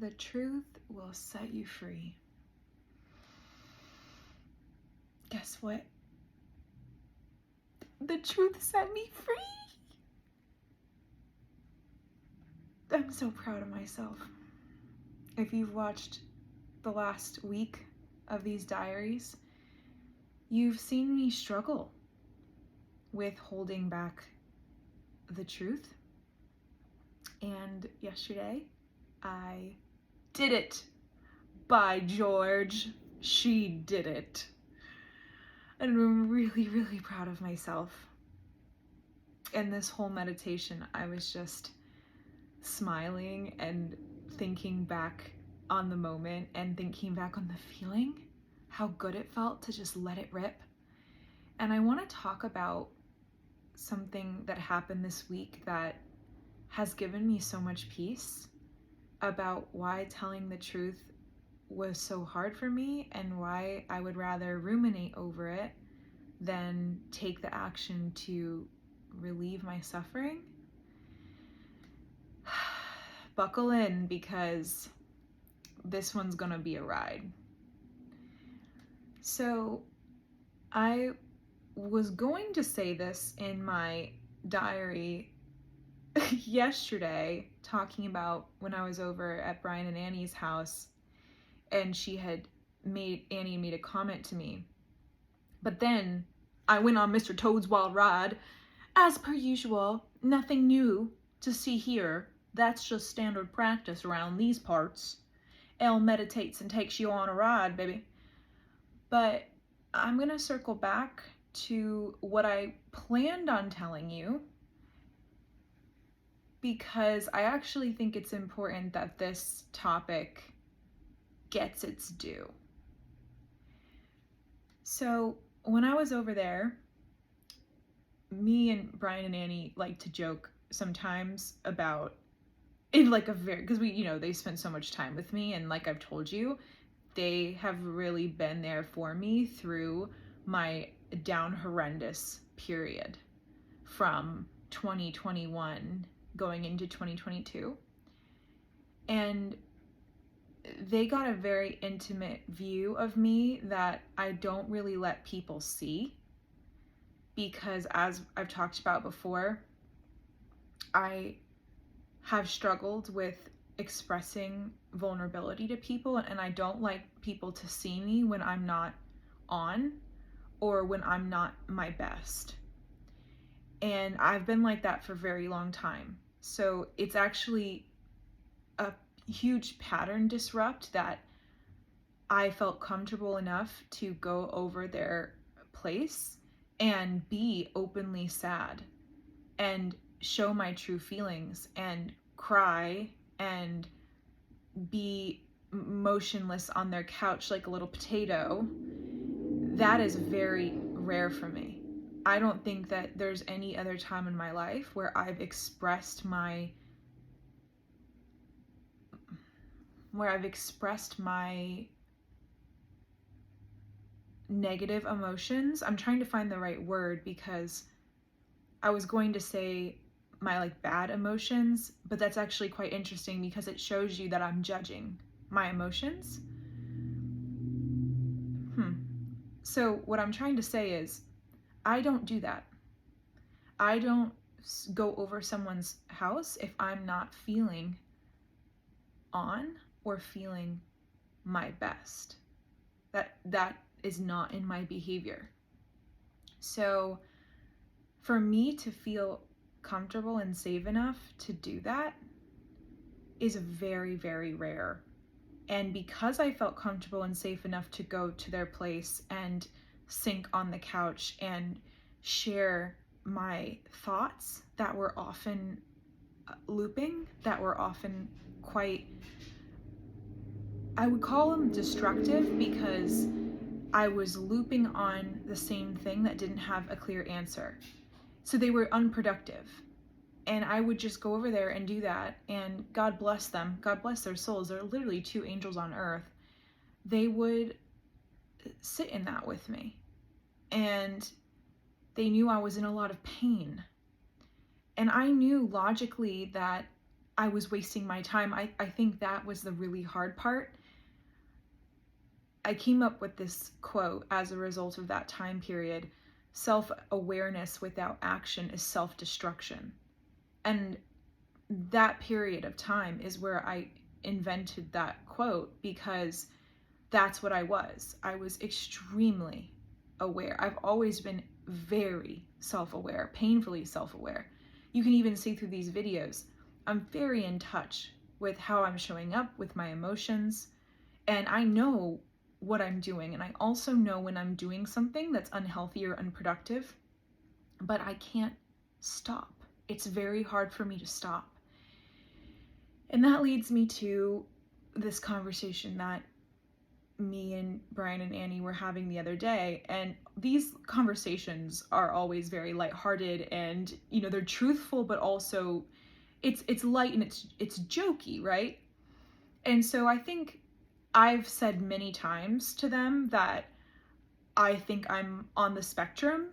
The truth will set you free. Guess what? The truth set me free. I'm so proud of myself. If you've watched the last week of these diaries, you've seen me struggle with holding back the truth. And yesterday, I did it. By George, she did it. And I'm really, really proud of myself. In this whole meditation, I was just smiling and thinking back on the moment and thinking back on the feeling, how good it felt to just let it rip. And I want to talk about something that happened this week that has given me so much peace, about why telling the truth was so hard for me and why I would rather ruminate over it than take the action to relieve my suffering. Buckle in, because this one's gonna be a ride. So I was going to say this in my diary yesterday, talking about when I was over at Brian and Annie's house, and Annie made a comment to me. But then I went on Mr. Toad's Wild Ride. As per usual, nothing new to see here. That's just standard practice around these parts. Elle meditates and takes you on a ride, baby. But I'm gonna circle back to what I planned on telling you, because I actually think it's important that this topic gets its due. So when I was over there, me and Brian and Annie like to joke sometimes about, in like a very, because they spend so much time with me, and like I've told you, they have really been there for me through my down horrendous period from 2021 going into 2022. And they got a very intimate view of me that I don't really let people see, because as I've talked about before, I have struggled with expressing vulnerability to people, and I don't like people to see me when I'm not on or when I'm not my best. And I've been like that for a very long time. So it's actually a huge pattern disrupt that I felt comfortable enough to go over their place and be openly sad and show my true feelings and cry and be motionless on their couch like a little potato. That is very rare for me. I don't think that there's any other time in my life where I've expressed my negative emotions. I'm trying to find the right word, because I was going to say my bad emotions, but that's actually quite interesting because it shows you that I'm judging my emotions. So what I'm trying to say is, I don't do that. I don't go over someone's house if I'm not feeling on or feeling my best. That is not in my behavior. So for me to feel comfortable and safe enough to do that is very, very rare. And because I felt comfortable and safe enough to go to their place and sink on the couch and share my thoughts that were often looping, that were often quite, I would call them destructive, because I was looping on the same thing that didn't have a clear answer. So they were unproductive. And I would just go over there and do that, and God bless them, God bless their souls, they're literally two angels on earth. They would sit in that with me, and they knew I was in a lot of pain. And I knew logically that I was wasting my time. I think that was the really hard part. I came up with this quote as a result of that time period. Self-awareness without action is self-destruction. And that period of time is where I invented that quote, because that's what I was. I was extremely aware. I've always been very self-aware, painfully self-aware. You can even see through these videos, I'm very in touch with how I'm showing up, with my emotions, and I know what I'm doing. And I also know when I'm doing something that's unhealthy or unproductive, but I can't stop. It's very hard for me to stop. And that leads me to this conversation that me and Brian and Annie were having the other day. And these conversations are always very lighthearted, and they're truthful, but also it's light and it's jokey, right? And so I think I've said many times to them that I think I'm on the spectrum,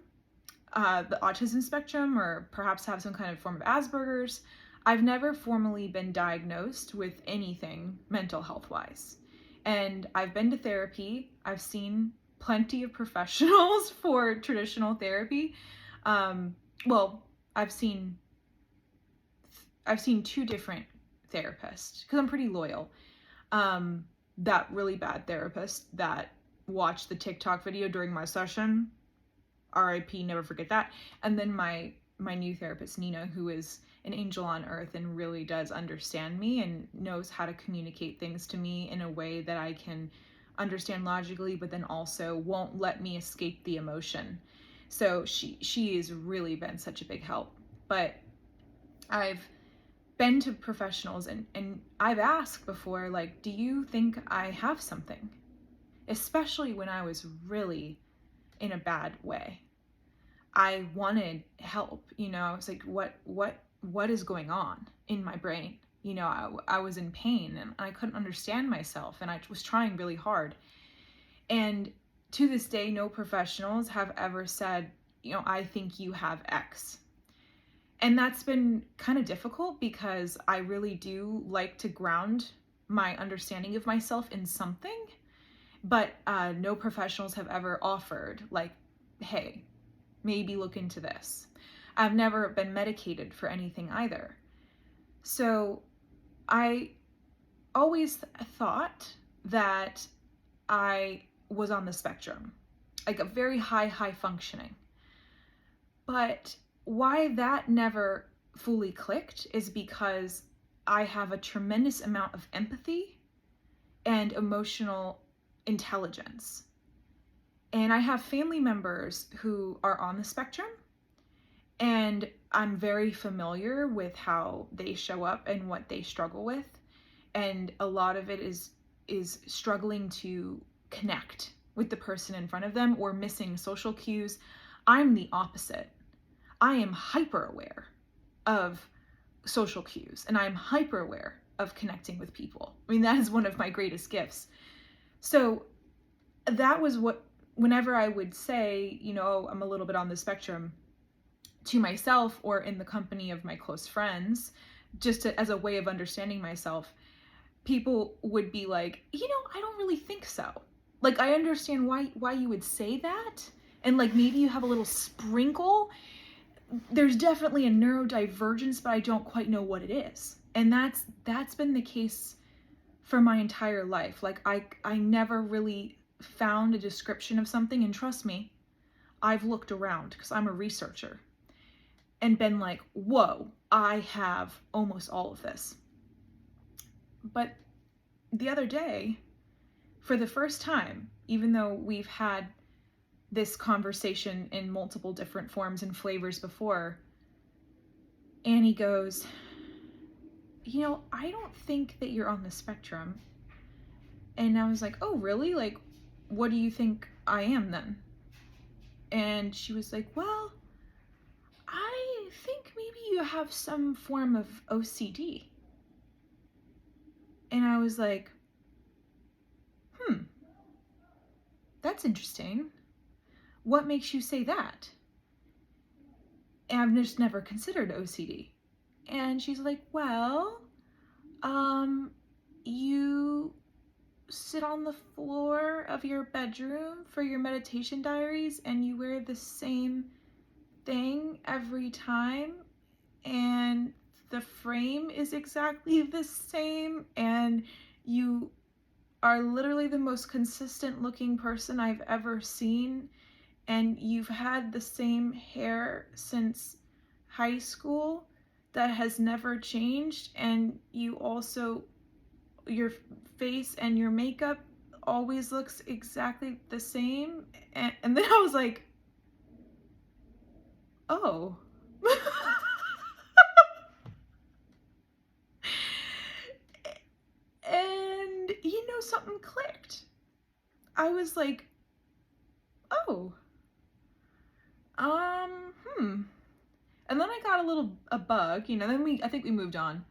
the autism spectrum, or perhaps have some kind of form of Asperger's. I've never formally been diagnosed with anything mental health wise. And I've been to therapy. I've seen plenty of professionals for traditional therapy. Well, I've seen 2 different therapists because I'm pretty loyal. That really bad therapist that watched the TikTok video during my session, RIP, never forget that. And then my new therapist, Nina, who is an angel on earth and really does understand me and knows how to communicate things to me in a way that I can understand logically, but then also won't let me escape the emotion. So she has really been such a big help. But I've been to professionals and I've asked before, like, do you think I have something? Especially when I was really in a bad way. I wanted help, I was like, what is going on in my brain? I was in pain and I couldn't understand myself, and I was trying really hard. And to this day, no professionals have ever said, I think you have X. And that's been kind of difficult because I really do like to ground my understanding of myself in something, but no professionals have ever offered, like, hey, maybe look into this. I've never been medicated for anything either. So I always thought that I was on the spectrum, like a very high functioning. But why that never fully clicked is because I have a tremendous amount of empathy and emotional intelligence. And I have family members who are on the spectrum, and I'm very familiar with how they show up and what they struggle with. And a lot of it is struggling to connect with the person in front of them or missing social cues. I'm the opposite. I am hyper aware of social cues, and I'm hyper aware of connecting with people. I mean, that is one of my greatest gifts. So that was what, whenever I would say, I'm a little bit on the spectrum to myself or in the company of my close friends, just as a way of understanding myself, people would be like, I don't really think so. Like, I understand why you would say that. And like, maybe you have a little sprinkle. There's definitely a neurodivergence, but I don't quite know what it is. And that's been the case for my entire life. Like, I never really found a description of something. And trust me, I've looked around because I'm a researcher and been like, whoa, I have almost all of this. But the other day, for the first time, even though we've had this conversation in multiple different forms and flavors before, Annie goes, I don't think that you're on the spectrum. And I was like, oh, really? Like, what do you think I am then? And she was like, well, I think maybe you have some form of OCD. And I was like, that's interesting. What makes you say that? And I've just never considered OCD. And she's like, well, You sit on the floor of your bedroom for your meditation diaries and you wear the same thing every time, and the frame is exactly the same, and you are literally the most consistent looking person I've ever seen, and you've had the same hair since high school that has never changed, and you also, your face and your makeup always looks exactly the same. And then I was like, oh. And something clicked. I was like, oh, and then I got a bug, then I think we moved on.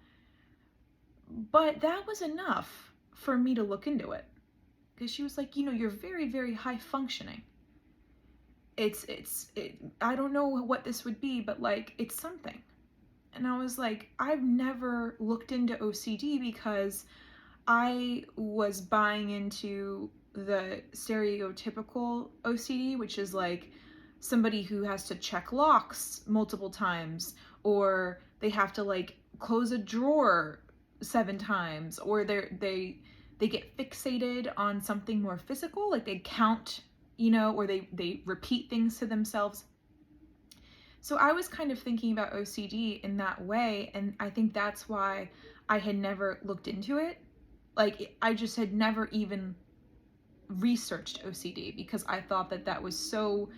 But that was enough for me to look into it. Because she was like, you're very, very high functioning. I don't know what this would be, but like, it's something. And I was like, I've never looked into OCD because I was buying into the stereotypical OCD, which is like somebody who has to check locks multiple times, or they have to like close a drawer 7 times, or they get fixated on something more physical, like they count, or they repeat things to themselves. So I was kind of thinking about OCD in that way, and I think that's why I had never looked into it. Like, I just had never even researched OCD because I thought that was so,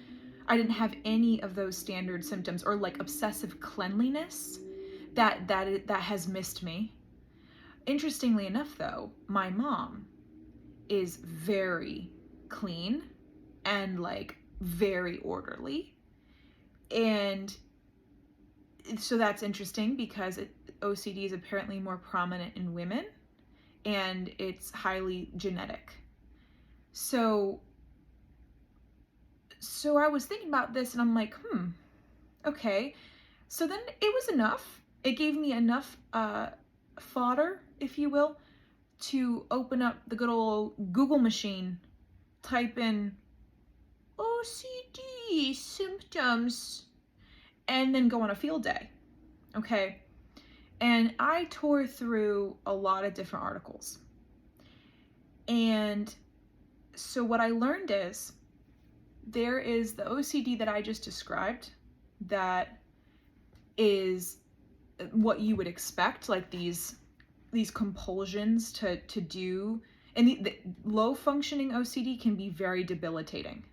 I didn't have any of those standard symptoms, or like obsessive cleanliness that has missed me. Interestingly enough, though, my mom is very clean and like very orderly. And so that's interesting because OCD is apparently more prominent in women, and it's highly genetic. So I was thinking about this, and I'm like, okay. So then it was enough. It gave me enough fodder, if you will, to open up the good old Google machine, type in OCD symptoms, and then go on a field day. Okay. And I tore through a lot of different articles. And so what I learned is there is the OCD that I just described that is what you would expect, like these compulsions to do. And the low functioning OCD can be very debilitating,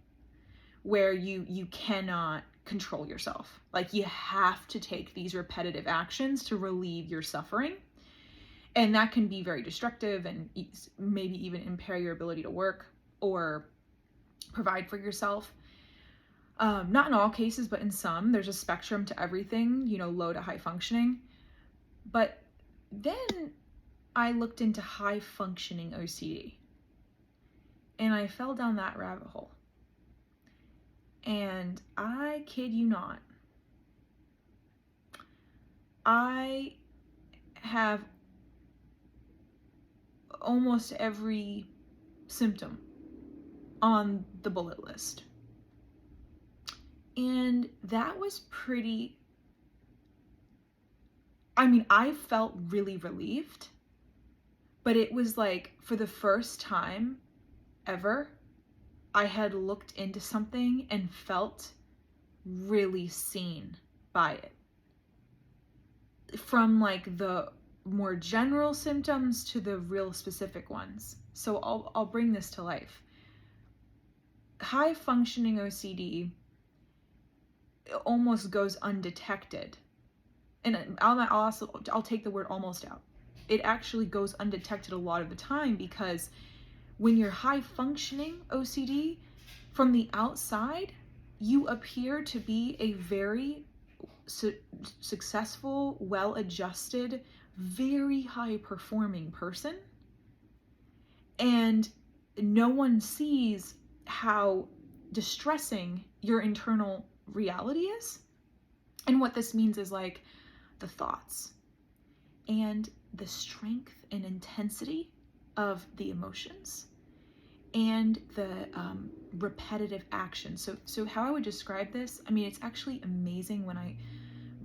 where you cannot control yourself. Like, you have to take these repetitive actions to relieve your suffering. And that can be very destructive and maybe even impair your ability to work or provide for yourself. Not in all cases, but in some. There's a spectrum to everything, low to high functioning. But then I looked into high functioning OCD, and I fell down that rabbit hole. And I kid you not, I have almost every symptom on the bullet list. And that was pretty, I felt really relieved, but it was like, for the first time ever, I had looked into something and felt really seen by it. From like the more general symptoms to the real specific ones. So I'll bring this to life. High functioning OCD almost goes undetected. And I'll take the word almost out. It actually goes undetected a lot of the time, because when you're high functioning OCD, from the outside, you appear to be a very successful, well-adjusted, very high-performing person. And no one sees how distressing your internal reality is. And what this means is like the thoughts and the strength and intensity of the emotions and the repetitive action. So how I would describe this, I mean, it's actually amazing. When I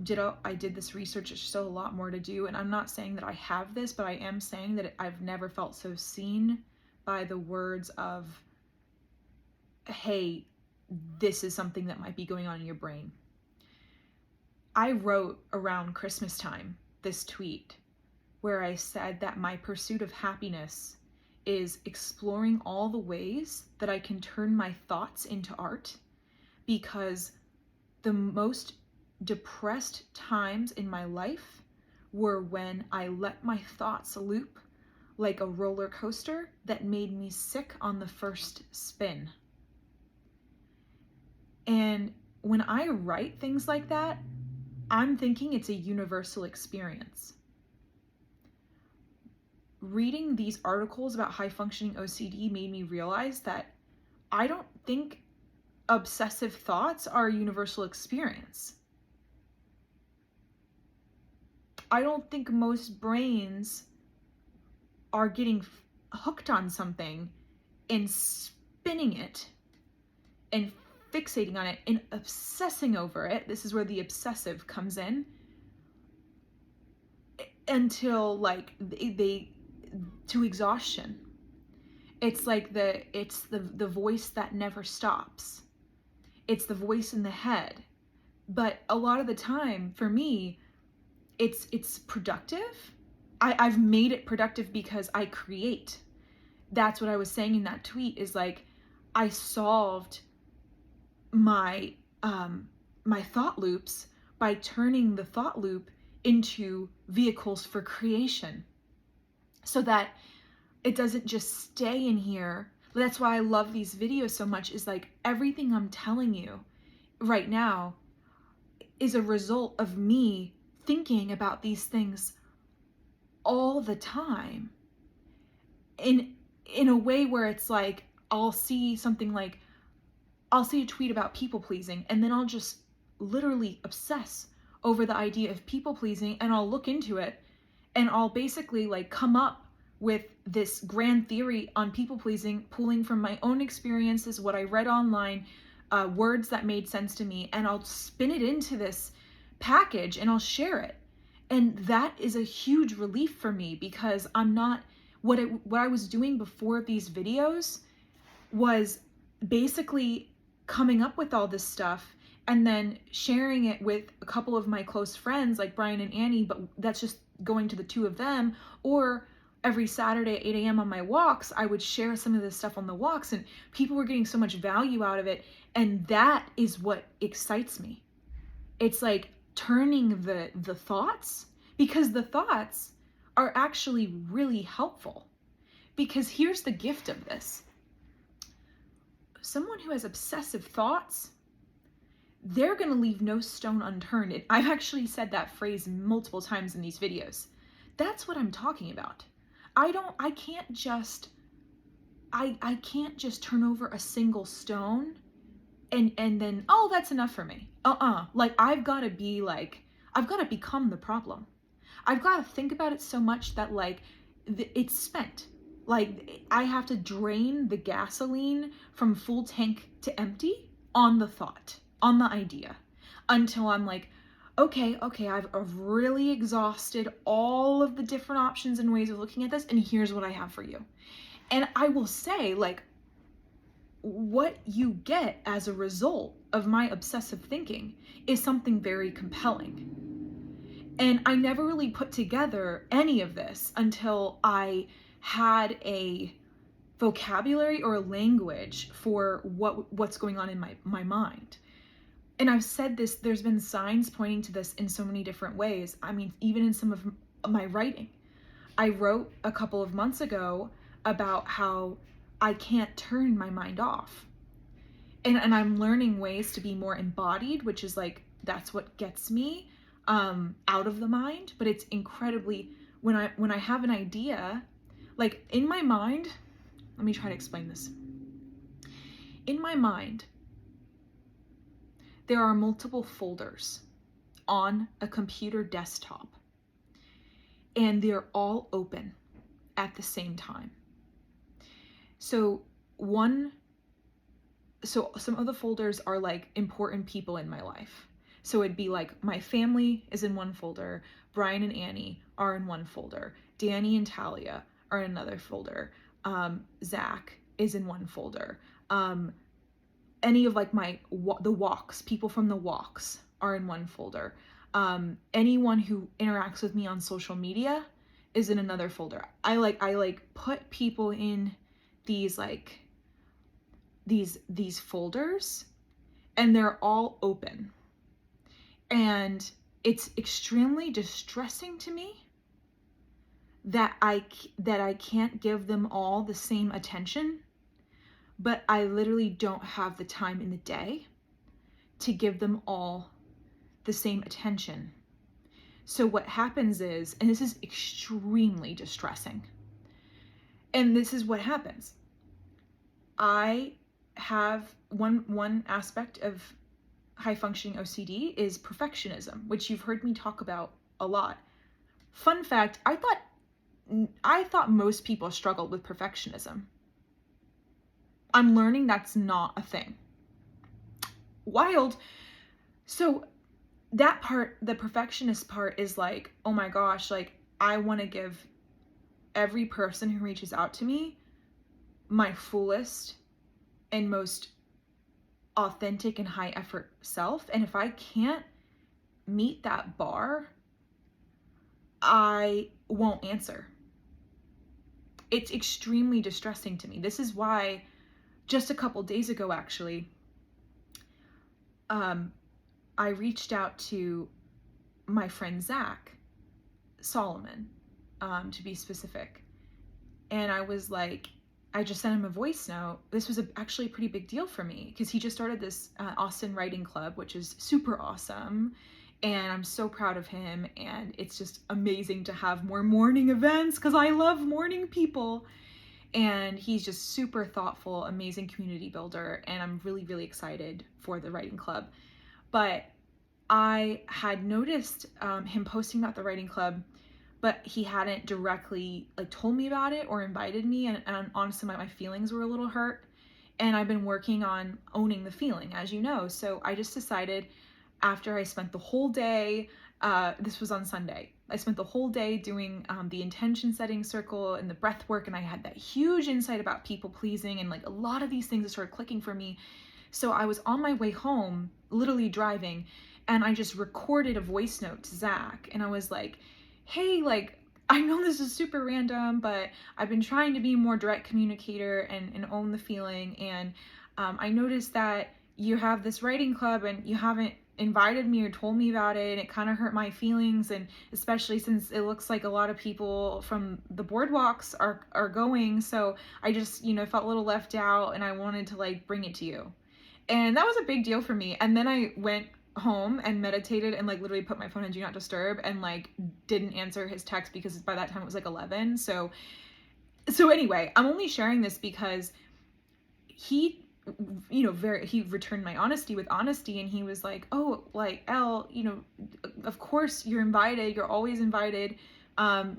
did this research, there's still a lot more to do, and I'm not saying that I have this, but I am saying that I've never felt so seen by the words of, hey, this is something that might be going on in your brain. I wrote around Christmas time this tweet where I said that my pursuit of happiness is exploring all the ways that I can turn my thoughts into art, because the most depressed times in my life were when I let my thoughts loop like a roller coaster that made me sick on the first spin. And when I write things like that, I'm thinking it's a universal experience. Reading these articles about high functioning OCD made me realize that I don't think obsessive thoughts are a universal experience. I don't think most brains are getting hooked on something and spinning it and fixating on it and obsessing over it. This is where the obsessive comes in, until like they to exhaustion. It's like the voice that never stops. It's the voice in the head. But a lot of the time for me, it's productive. I've made it productive because I create. That's what I was saying in that tweet, is like, I solved my my thought loops by turning the thought loop into vehicles for creation, so that it doesn't just stay in here. That's why I love these videos so much, is like, everything I'm telling you right now is a result of me thinking about these things all the time, in a way where it's like, I'll see a tweet about people pleasing, and then I'll just literally obsess over the idea of people pleasing, and I'll look into it, and I'll basically like come up with this grand theory on people pleasing, pulling from my own experiences, what I read online, words that made sense to me, and I'll spin it into this package and I'll share it. And that is a huge relief for me, because I'm not, what I was doing before these videos was basically coming up with all this stuff and then sharing it with a couple of my close friends like Brian and Annie, but that's just going to the two of them. Or every Saturday at 8 a.m. on my walks, I would share some of this stuff on the walks, and people were getting so much value out of it. And that is what excites me. It's like turning the thoughts, because the thoughts are actually really helpful. Because here's the gift of this. Someone who has obsessive thoughts, they're going to leave no stone unturned. And I've actually said that phrase multiple times in these videos. That's what I'm talking about. I can't just turn over a single stone and then, oh, that's enough for me. Like, I've got to become the problem. I've got to think about it so much that like it's spent. Like, I have to drain the gasoline from full tank to empty on the thought, on the idea, until I'm like, okay, I've really exhausted all of the different options and ways of looking at this, and here's what I have for you. And I will say, like, what you get as a result of my obsessive thinking is something very compelling. And I never really put together any of this until I had a vocabulary or a language for what's going on in my mind. And I've said this, there's been signs pointing to this in so many different ways. I mean, even in some of my writing. I wrote a couple of months ago about how I can't turn my mind off. And I'm learning ways to be more embodied, which is like, that's what gets me out of the mind. But it's incredibly, when I have an idea, like in my mind, let me try to explain this. In my mind, there are multiple folders on a computer desktop. and they're all open at the same time. So some of the folders are like important people in my life. So it'd be like my family is in one folder, Brian and Annie are in one folder, Danny and Talia are in another folder, Zach is in one folder, any of like the walks, people from the walks are in one folder, anyone who interacts with me on social media is in another folder. I put people in these like these folders, and they're all open. And it's extremely distressing to me that I can't give them all the same attention, but I literally don't have the time in the day to give them all the same attention. So what happens is, and this is extremely distressing, and this is what happens. I have one aspect of high functioning OCD is perfectionism, which you've heard me talk about a lot. Fun fact, I thought most people struggled with perfectionism. I'm learning that's not a thing. Wild. So that part, the perfectionist part, is like, oh my gosh, like I want to give every person who reaches out to me my fullest and most authentic and high effort self. And if I can't meet that bar, I won't answer. It's extremely distressing to me. This is why just a couple days ago, actually, I reached out to my friend Zach Solomon, to be specific. And I was like, I just sent him a voice note. This was actually a pretty big deal for me because he just started this Austin Writing Club, which is super awesome. And I'm so proud of him. And it's just amazing to have more morning events because I love morning people. And he's just super thoughtful, amazing community builder. And I'm really, really excited for the writing club. But I had noticed him posting about the writing club, but he hadn't directly like told me about it or invited me. And honestly, my feelings were a little hurt. And I've been working on owning the feeling, as you know. So I just decided, after I spent the whole day, this was on Sunday, I spent the whole day doing the intention setting circle and the breath work. And I had that huge insight about people pleasing and like a lot of these things that started clicking for me. So I was on my way home, literally driving, and I just recorded a voice note to Zach. And I was like, hey, like, I know this is super random, but I've been trying to be a more direct communicator and own the feeling. And I noticed that you have this writing club and you haven't invited me or told me about it. And it kind of hurt my feelings. And especially since it looks like a lot of people from the boardwalks are going. So I just, felt a little left out, and I wanted to like bring it to you. And that was a big deal for me. And then I went home and meditated and like literally put my phone in do not disturb and like didn't answer his text because by that time it was like 11. So anyway, I'm only sharing this because he he returned my honesty with honesty, and he was like, oh, like, Elle, of course you're invited, you're always invited.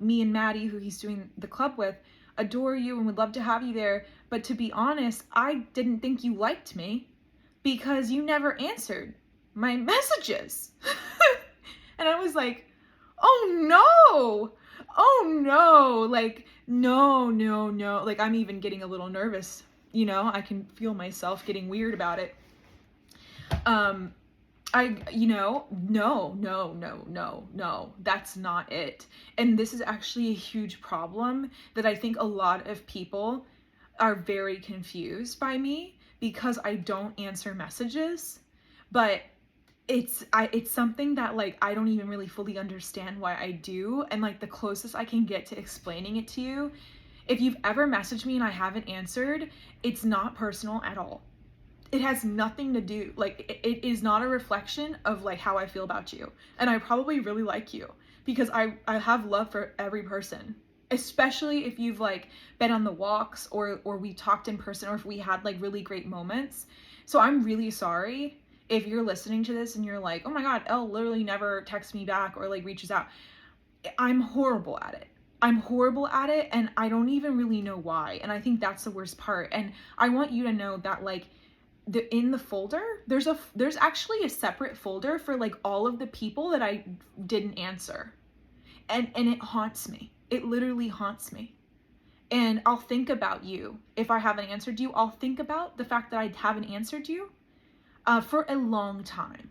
Me and Maddie, who he's doing the club with, adore you and would love to have you there, but to be honest, I didn't think you liked me because you never answered my messages. And I was like, oh no, like, no, like, I'm even getting a little nervous, I can feel myself getting weird about it. No, that's not it. And this is actually a huge problem that I think a lot of people are very confused by me because I don't answer messages, but it's something that like I don't even really fully understand why I do. And like the closest I can get to explaining it to you, if you've ever messaged me and I haven't answered, it's not personal at all. It has nothing to do, like, it is not a reflection of like how I feel about you. And I probably really like you because I have love for every person, especially if you've like been on the walks or we talked in person or if we had like really great moments. So I'm really sorry if you're listening to this and you're like, oh my God, Elle literally never texts me back or like reaches out. I'm horrible at it. I'm horrible at it, and I don't even really know why. And I think that's the worst part. And I want you to know that, like, in the folder, there's actually a separate folder for like all of the people that I didn't answer. And it haunts me. It literally haunts me. And I'll think about you. If I haven't answered you, I'll think about the fact that I haven't answered you for a long time.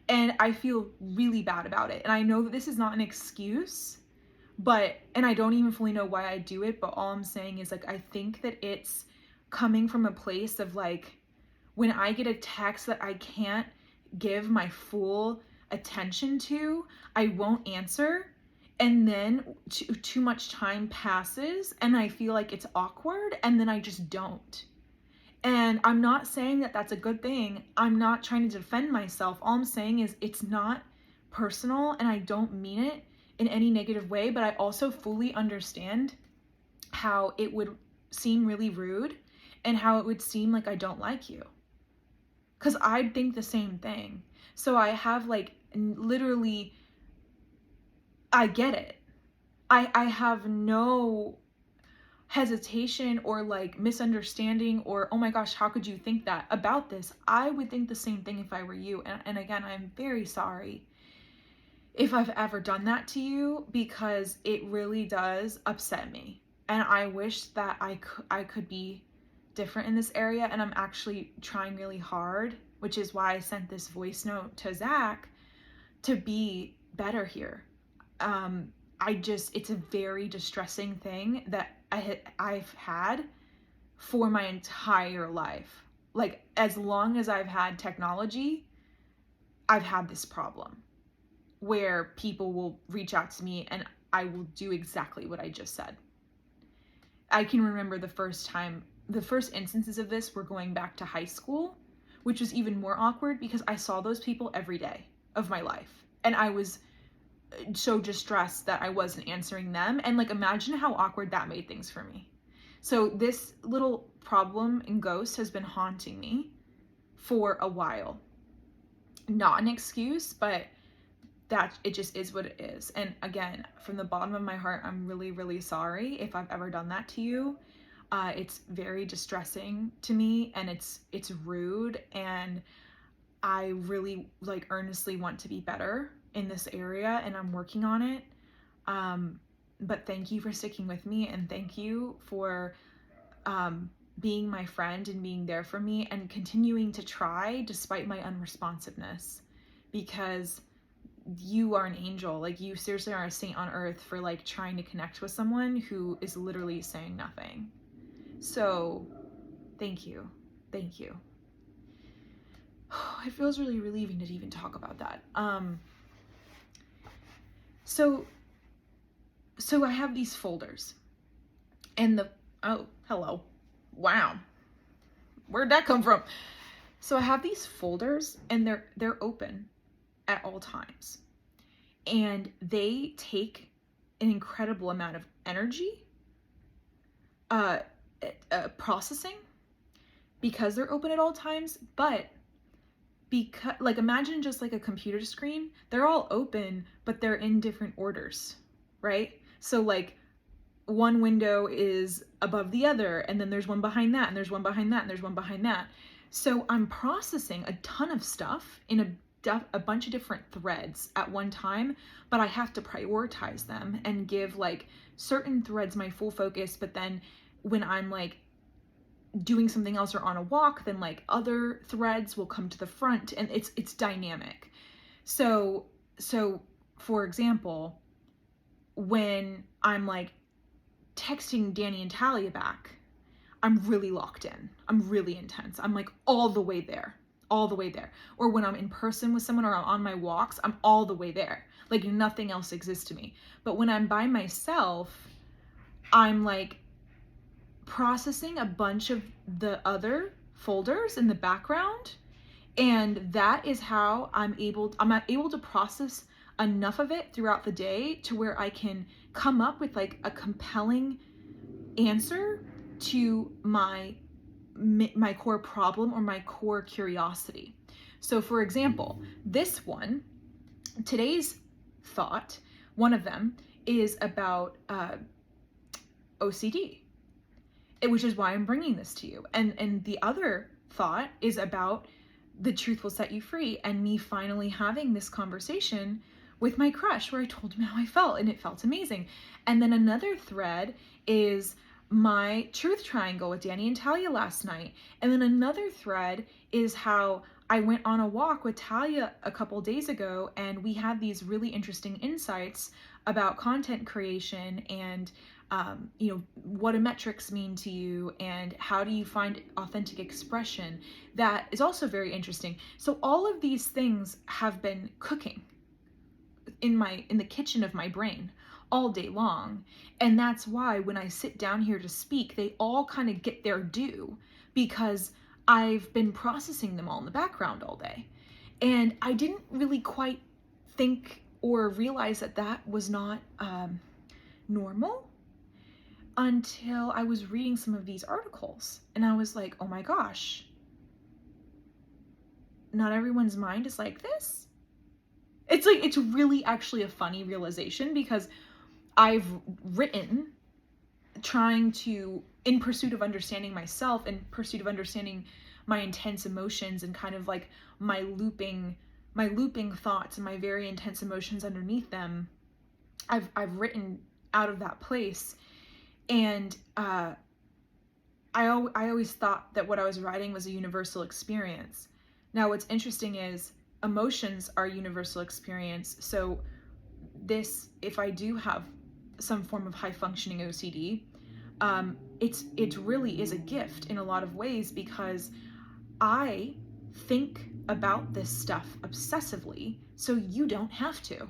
And I feel really bad about it. And I know that this is not an excuse, and I don't even fully know why I do it, but all I'm saying is, like, I think that it's coming from a place of, like, when I get a text that I can't give my full attention to, I won't answer. And then too much time passes and I feel like it's awkward, and then I just don't. And I'm not saying that that's a good thing. I'm not trying to defend myself. All I'm saying is it's not personal, and I don't mean it in any negative way, but I also fully understand how it would seem really rude and how it would seem like I don't like you. Because I think the same thing. So I have, like, literally, I get it. I have no hesitation or like misunderstanding or, oh my gosh, how could you think that about this? I would think the same thing if I were you. And again, I'm very sorry if I've ever done that to you, because it really does upset me. And I wish that I could be different in this area. And I'm actually trying really hard, which is why I sent this voice note to Zach, to be better here. It's a very distressing thing that I've had for my entire life. Like, as long as I've had technology, I've had this problem where people will reach out to me and I will do exactly what I just said. I can remember the first instances of this were going back to high school, which was even more awkward because I saw those people every day of my life. And I was so distressed that I wasn't answering them. And like, imagine how awkward that made things for me. So this little problem and ghost has been haunting me for a while. Not an excuse, but that it just is what it is. And again, from the bottom of my heart, I'm really, really sorry if I've ever done that to you. It's very distressing to me, and it's rude, and I really, like, earnestly want to be better in this area, and I'm working on it. But thank you for sticking with me, and thank you for being my friend and being there for me and continuing to try despite my unresponsiveness, because you are an angel. Like, you seriously are a saint on earth for, like, trying to connect with someone who is literally saying nothing. So thank you. Thank you. It feels really relieving to even talk about that. So I have these folders, and oh, hello. Wow. Where'd that come from? So I have these folders, and they're open at all times. And they take an incredible amount of energy, processing, because they're open at all times. But because, like, imagine just like a computer screen, they're all open, but they're in different orders, right? So like, one window is above the other, and then there's one behind that, and there's one behind that, and there's one behind that. So I'm processing a ton of stuff in a bunch of different threads at one time, but I have to prioritize them and give, like, certain threads my full focus. But then when I'm, like, doing something else or on a walk, then, like, other threads will come to the front, and it's dynamic. So for example, when I'm, like, texting Danny and Talia back, I'm really locked in. I'm really intense. I'm, like, all the way there. Or when I'm in person with someone or I'm on my walks, I'm all the way there. Like, nothing else exists to me. But when I'm by myself, I'm, like, processing a bunch of the other folders in the background. And that is how I'm able to process enough of it throughout the day to where I can come up with, like, a compelling answer to my core problem or my core curiosity. So for example, today's thought One of them is about OCD, which is why I'm bringing this to you. And the other thought is about the truth will set you free, and me finally having this conversation with my crush where I told him how I felt, and it felt amazing. And then another thread is my truth triangle with Danny and Talia last night. And then another thread is how I went on a walk with Talia a couple days ago, and we had these really interesting insights about content creation and what do metrics mean to you, and how do you find authentic expression. That is also very interesting. So all of these things have been cooking in the kitchen of my brain all day long. And that's why when I sit down here to speak, they all kind of get their due, because I've been processing them all in the background all day. And I didn't really quite think or realize that that was not normal until I was reading some of these articles. And I was like, oh my gosh, not everyone's mind is like this. It's really actually a funny realization, because I've written trying to, in pursuit of understanding myself, in pursuit of understanding my intense emotions and kind of like my looping thoughts and my very intense emotions underneath them. I've written out of that place. And I always thought that what I was writing was a universal experience. Now, what's interesting is emotions are a universal experience. So if I do have some form of high functioning OCD, it really is a gift in a lot of ways, because I think about this stuff obsessively, so you don't have to.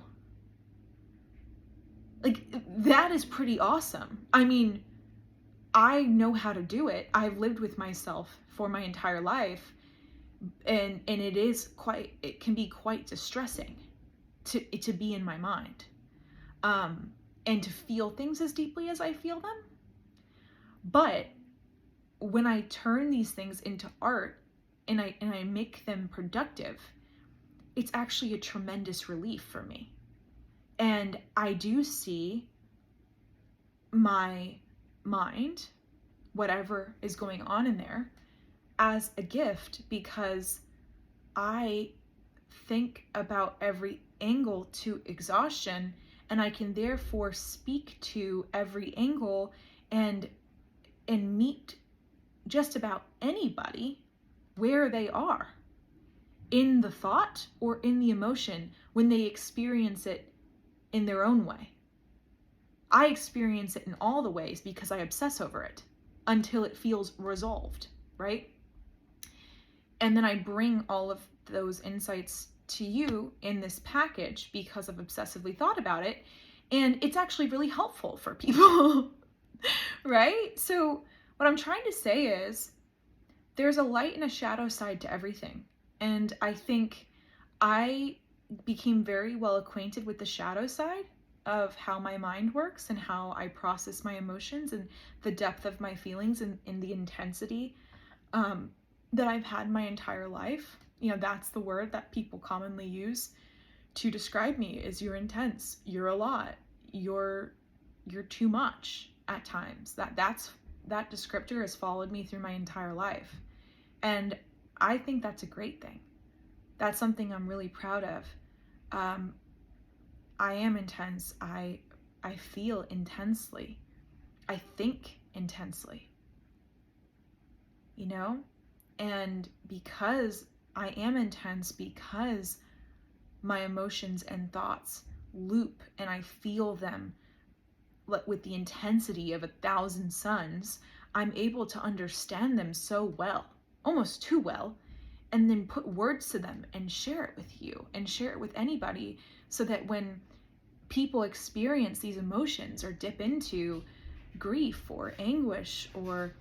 Like, that is pretty awesome. I mean, I know how to do it. I've lived with myself for my entire life, and it can be quite distressing to be in my mind, and to feel things as deeply as I feel them. But when I turn these things into art and I make them productive, it's actually a tremendous relief for me. And I do see my mind, whatever is going on in there, as a gift, because I think about every angle to exhaustion, and I can therefore speak to every angle and meet just about anybody where they are in the thought or in the emotion when they experience it in their own way. I experience it in all the ways because I obsess over it until it feels resolved, right? And then I bring all of those insights to you in this package because I've obsessively thought about it, and it's actually really helpful for people, right? So what I'm trying to say is there's a light and a shadow side to everything. And I think I became very well acquainted with the shadow side of how my mind works and how I process my emotions and the depth of my feelings and the intensity that I've had my entire life. That's the word that people commonly use to describe me, is you're intense, you're a lot, you're too much at times. That descriptor has followed me through my entire life. And I think that's a great thing. That's something I'm really proud of. I am intense. I feel intensely. I think intensely. And because I am intense, because my emotions and thoughts loop and I feel them with the intensity of 1,000 suns, I'm able to understand them so well, almost too well, and then put words to them and share it with you and share it with anybody, so that when people experience these emotions or dip into grief or anguish or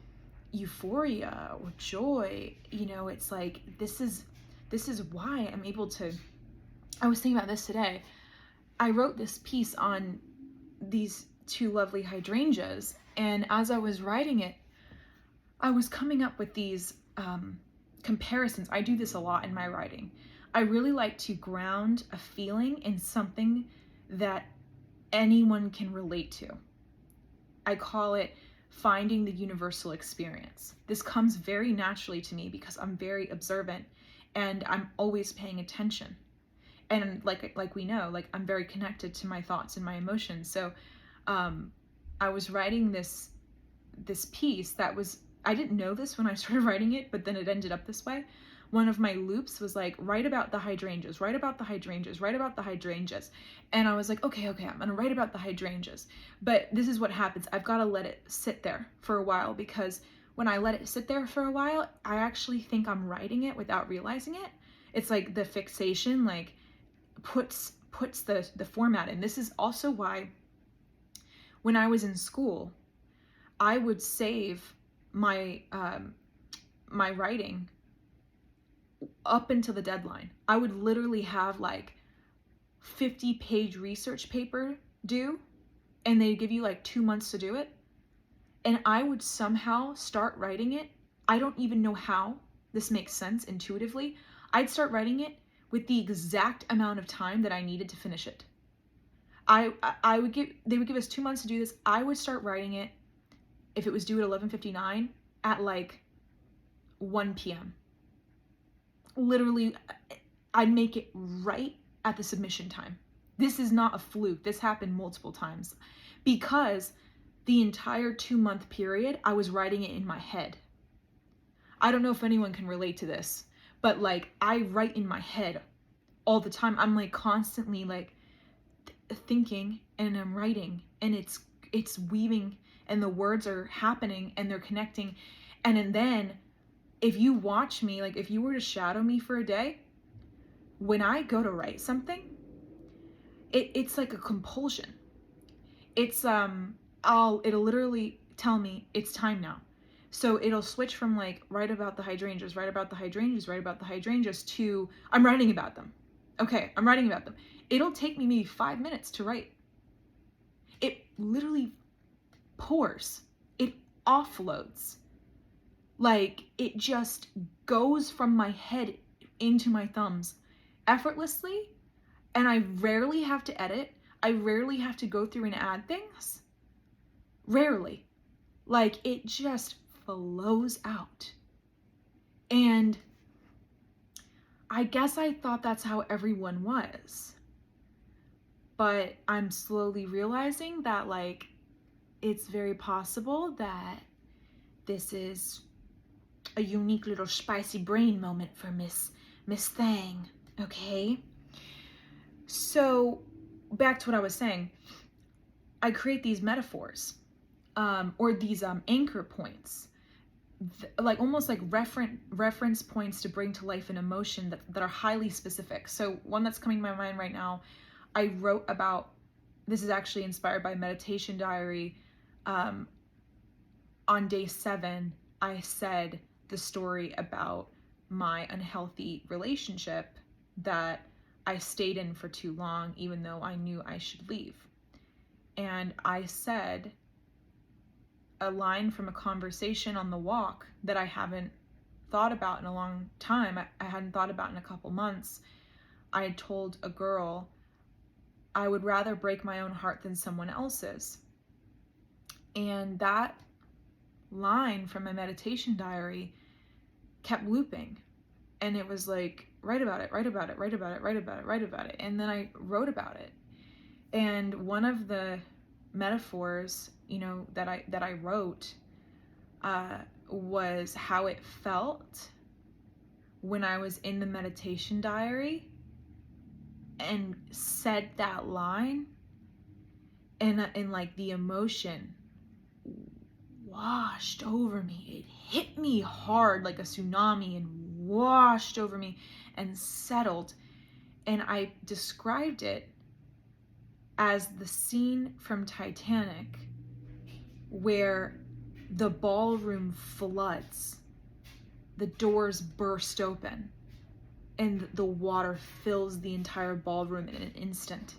euphoria or joy, it's like, this is why I'm able to. I was thinking about this today. I wrote this piece on these 2 lovely hydrangeas, and as I was writing it, I was coming up with these comparisons. I do this a lot in my writing. I really like to ground a feeling in something that anyone can relate to. I call it finding the universal experience. This comes very naturally to me because I'm very observant and I'm always paying attention. And like we know, like I'm very connected to my thoughts and my emotions. So I was writing this piece that was, I didn't know this when I started writing it, but then it ended up this way. One of my loops was like, write about the hydrangeas, write about the hydrangeas, write about the hydrangeas. And I was like, okay, I'm gonna write about the hydrangeas. But this is what happens. I've got to let it sit there for a while, because when I let it sit there for a while, I actually think I'm writing it without realizing it. It's like the fixation, like puts the format in. This is also why when I was in school, I would save my my writing up until the deadline. I would literally have like 50-page research paper due, and they'd give you like 2 months to do it. And I would somehow start writing it. I don't even know how this makes sense intuitively. I'd start writing it with the exact amount of time that I needed to finish it. They would give us 2 months to do this. I would start writing it, if it was due at 11:59, at like 1 p.m. Literally, I'd make it right at the submission time. This is not a fluke. This happened multiple times, because the entire 2-month period, I was writing it in my head. I don't know if anyone can relate to this, but like I write in my head all the time. I'm like constantly like thinking, and I'm writing, and it's weaving, and the words are happening and they're connecting. And then if you watch me, like if you were to shadow me for a day, when I go to write something, it's like a compulsion. It's it'll literally tell me it's time now. So it'll switch from like write about the hydrangeas, write about the hydrangeas, write about the hydrangeas, to I'm writing about them. Okay, I'm writing about them. It'll take me maybe 5 minutes to write. It literally pours. It offloads. Like it just goes from my head into my thumbs effortlessly, and I rarely have to edit. I rarely have to go through and add things. Rarely. Like it just flows out. And I guess I thought that's how everyone was. But I'm slowly realizing that like it's very possible that this is a unique little spicy brain moment for Miss Thang. Okay? So back to what I was saying. I create these metaphors, or these anchor points, like almost like reference points to bring to life an emotion that are highly specific. So one that's coming to my mind right now, I wrote about, this is actually inspired by meditation diary. On day 7, I said the story about my unhealthy relationship that I stayed in for too long, even though I knew I should leave. And I said a line from a conversation on the walk that I haven't thought about in a long time. I hadn't thought about in a couple months. I had told a girl, I would rather break my own heart than someone else's. And that line from my meditation diary kept looping. And it was like, write about it, write about it, write about it, write about it, write about it. And then I wrote about it. And one of the metaphors, that I wrote was how it felt when I was in the meditation diary and said that line, and like the emotion washed over me. It hit me hard like a tsunami and washed over me and settled. And I described it as the scene from Titanic where the ballroom floods, the doors burst open, and the water fills the entire ballroom in an instant.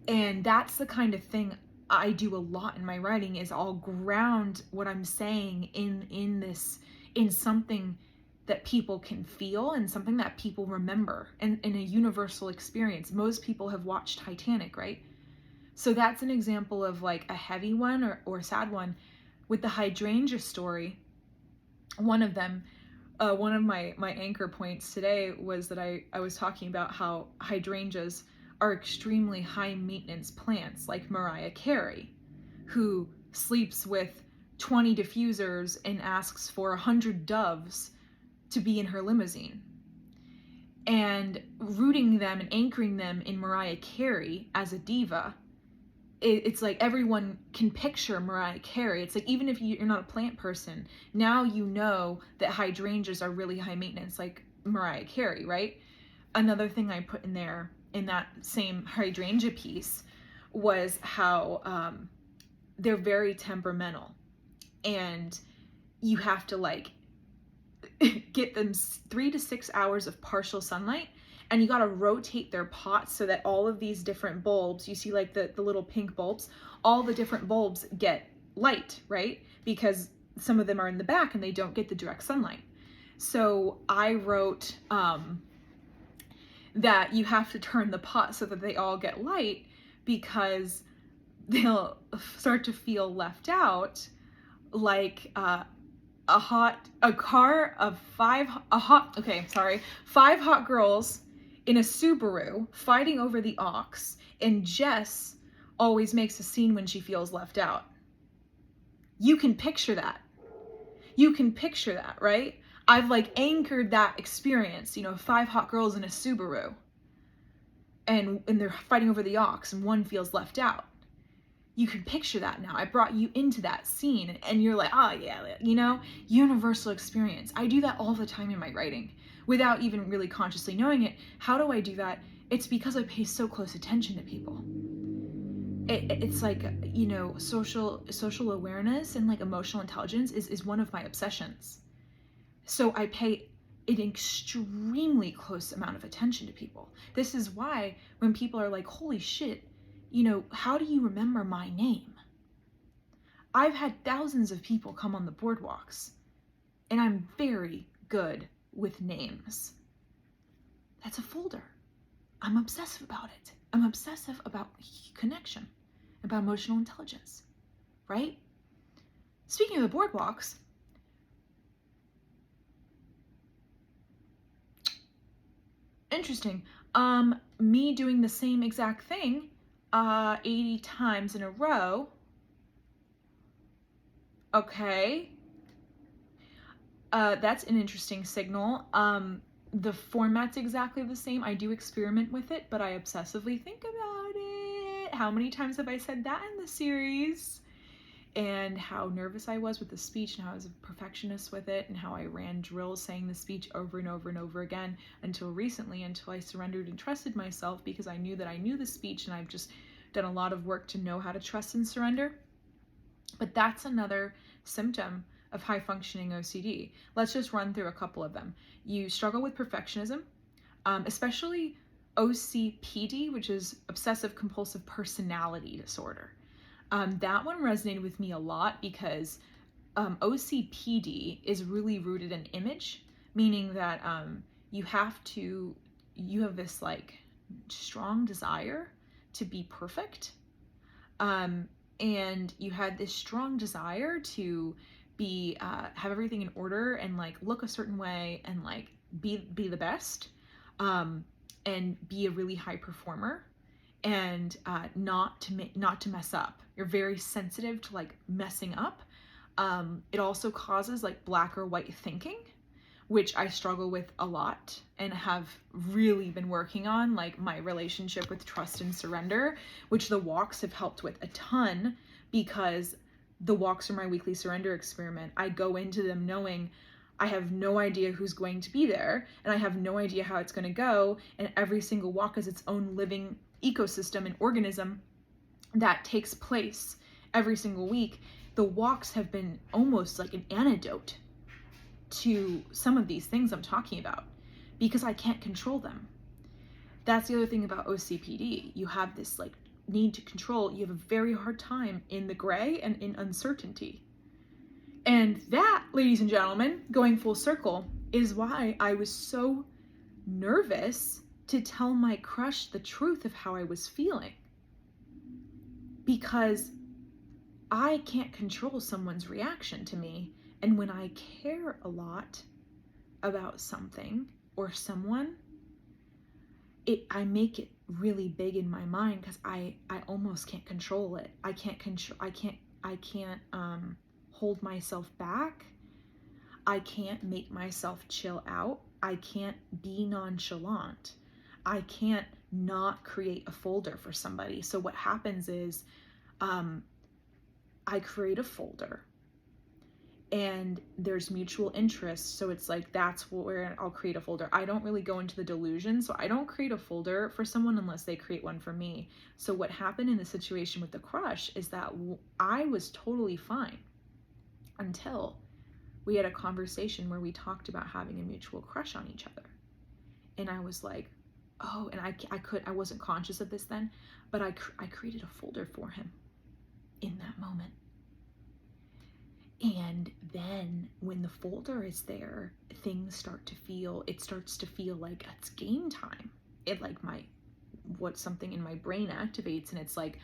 And that's the kind of thing I do a lot in my writing, is I'll ground what I'm saying in something that people can feel and something that people remember, and in a universal experience. Most people have watched Titanic, right? So that's an example of like a heavy one or a sad one. With the hydrangea story, one of them, one of my anchor points today was that I was talking about how hydrangeas are extremely high maintenance plants, like Mariah Carey, who sleeps with 20 diffusers and asks for 100 doves to be in her limousine. And rooting them and anchoring them in Mariah Carey as a diva, it's like everyone can picture Mariah Carey. It's like, even if you're not a plant person, now you know that hydrangeas are really high maintenance, like Mariah Carey, right? Another thing I put in there in that same hydrangea piece was how they're very temperamental, and you have to like get them 3 to 6 hours of partial sunlight, and you got to rotate their pots so that all of these different bulbs, you see like the little pink bulbs, all the different bulbs get light, right? Because some of them are in the back and they don't get the direct sunlight. So I wrote that you have to turn the pot so that they all get light, because they'll start to feel left out, like five hot girls in a Subaru fighting over the aux, and Jess always makes a scene when she feels left out. You can picture that. You can picture that, right? I've like anchored that experience, 5 hot girls in a Subaru, and they're fighting over the aux and one feels left out. You can picture that now. I brought you into that scene and you're like, oh yeah, universal experience. I do that all the time in my writing without even really consciously knowing it. How do I do that? It's because I pay so close attention to people. It's like, social awareness and like emotional intelligence is one of my obsessions. So I pay an extremely close amount of attention to people. This is why when people are like, holy shit, how do you remember my name? I've had thousands of people come on the boardwalks, and I'm very good with names. That's a folder. I'm obsessive about it. I'm obsessive about connection, about emotional intelligence, right? Speaking of the boardwalks, interesting. Me doing the same exact thing 80 times in a row. Okay. That's an interesting signal. The format's exactly the same. I do experiment with it, but I obsessively think about it. How many times have I said that in the series? And how nervous I was with the speech, and how I was a perfectionist with it, and how I ran drills saying the speech over and over and over again until recently, until I surrendered and trusted myself, because I knew that I knew the speech, and I've just done a lot of work to know how to trust and surrender. But that's another symptom of high functioning OCD. Let's just run through a couple of them. You struggle with perfectionism, especially OCPD, which is obsessive compulsive personality disorder. That one resonated with me a lot because OCPD is really rooted in image, meaning that you have this like strong desire to be perfect, and you had this strong desire to be have everything in order and like look a certain way and like be the best, and be a really high performer, and not to mess up. You're very sensitive to like messing up. It also causes like black or white thinking, which I struggle with a lot and have really been working on, like my relationship with trust and surrender, which the walks have helped with a ton, because the walks are my weekly surrender experiment. I go into them knowing I have no idea who's going to be there, and I have no idea how it's going to go, and every single walk is its own living ecosystem and organism that takes place every single week. The walks have been almost like an antidote to some of these things I'm talking about, because I can't control them. That's the other thing about OCPD. You have this like need to control. You have a very hard time in the gray and in uncertainty. And that, ladies and gentlemen, going full circle, is why I was so nervous to tell my crush the truth of how I was feeling. because I can't control someone's reaction to me. And when I care a lot about something or someone, I make it really big in my mind because I almost can't control it. I can't hold myself back. I can't make myself chill out. I can't be nonchalant. I can't not create a folder for somebody. So what happens is I create a folder and there's mutual interest. So it's like, that's where I'll create a folder. I don't really go into the delusion. So I don't create a folder for someone unless they create one for me. So what happened in the situation with the crush is that I was totally fine until we had a conversation where we talked about having a mutual crush on each other. And I was like, oh, and I wasn't conscious of this then, but I created a folder for him in that moment. And then when the folder is there, things starts to feel like it's game time. It like something in my brain activates, and it's like,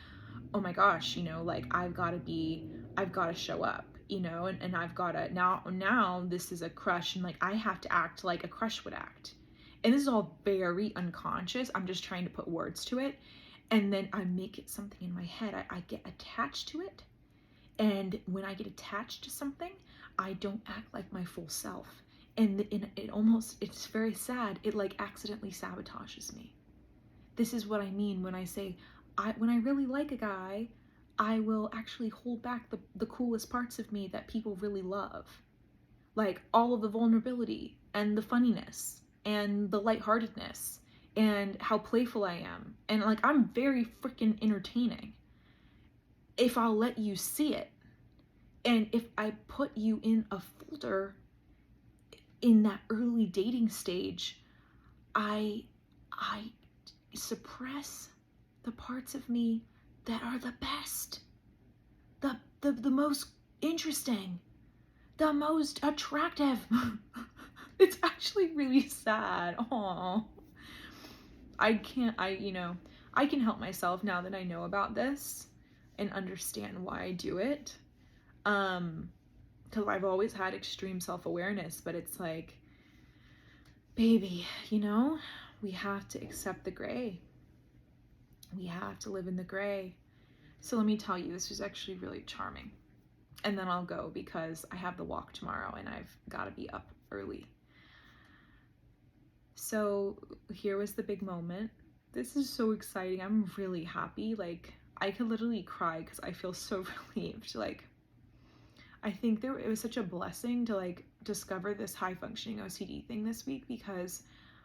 oh my gosh, like I've got to show up, and I've got to, now this is a crush, and like I have to act like a crush would act. And this is all very unconscious. I'm just trying to put words to it. And then I make it something in my head. I get attached to it. And when I get attached to something, I don't act like my full self. And it's very sad. It like accidentally sabotages me. This is what I mean when I say, when I really like a guy, I will actually hold back the coolest parts of me that people really love. Like all of the vulnerability and the funniness and the lightheartedness and how playful I am. And like, I'm very freaking entertaining if I'll let you see it. And if I put you in a folder in that early dating stage, I suppress the parts of me that are the best, the most interesting, the most attractive. It's actually really sad. Aww. I can help myself now that I know about this and understand why I do it. Because I've always had extreme self-awareness, but it's like, baby, we have to accept the gray. We have to live in the gray. So let me tell you, this was actually really charming. And then I'll go because I have the walk tomorrow and I've got to be up early. So here was the big moment. This is so exciting. I'm really happy. Like, I could literally cry because I feel so relieved. Like, I think it was such a blessing to like discover this high functioning OCD thing this week, because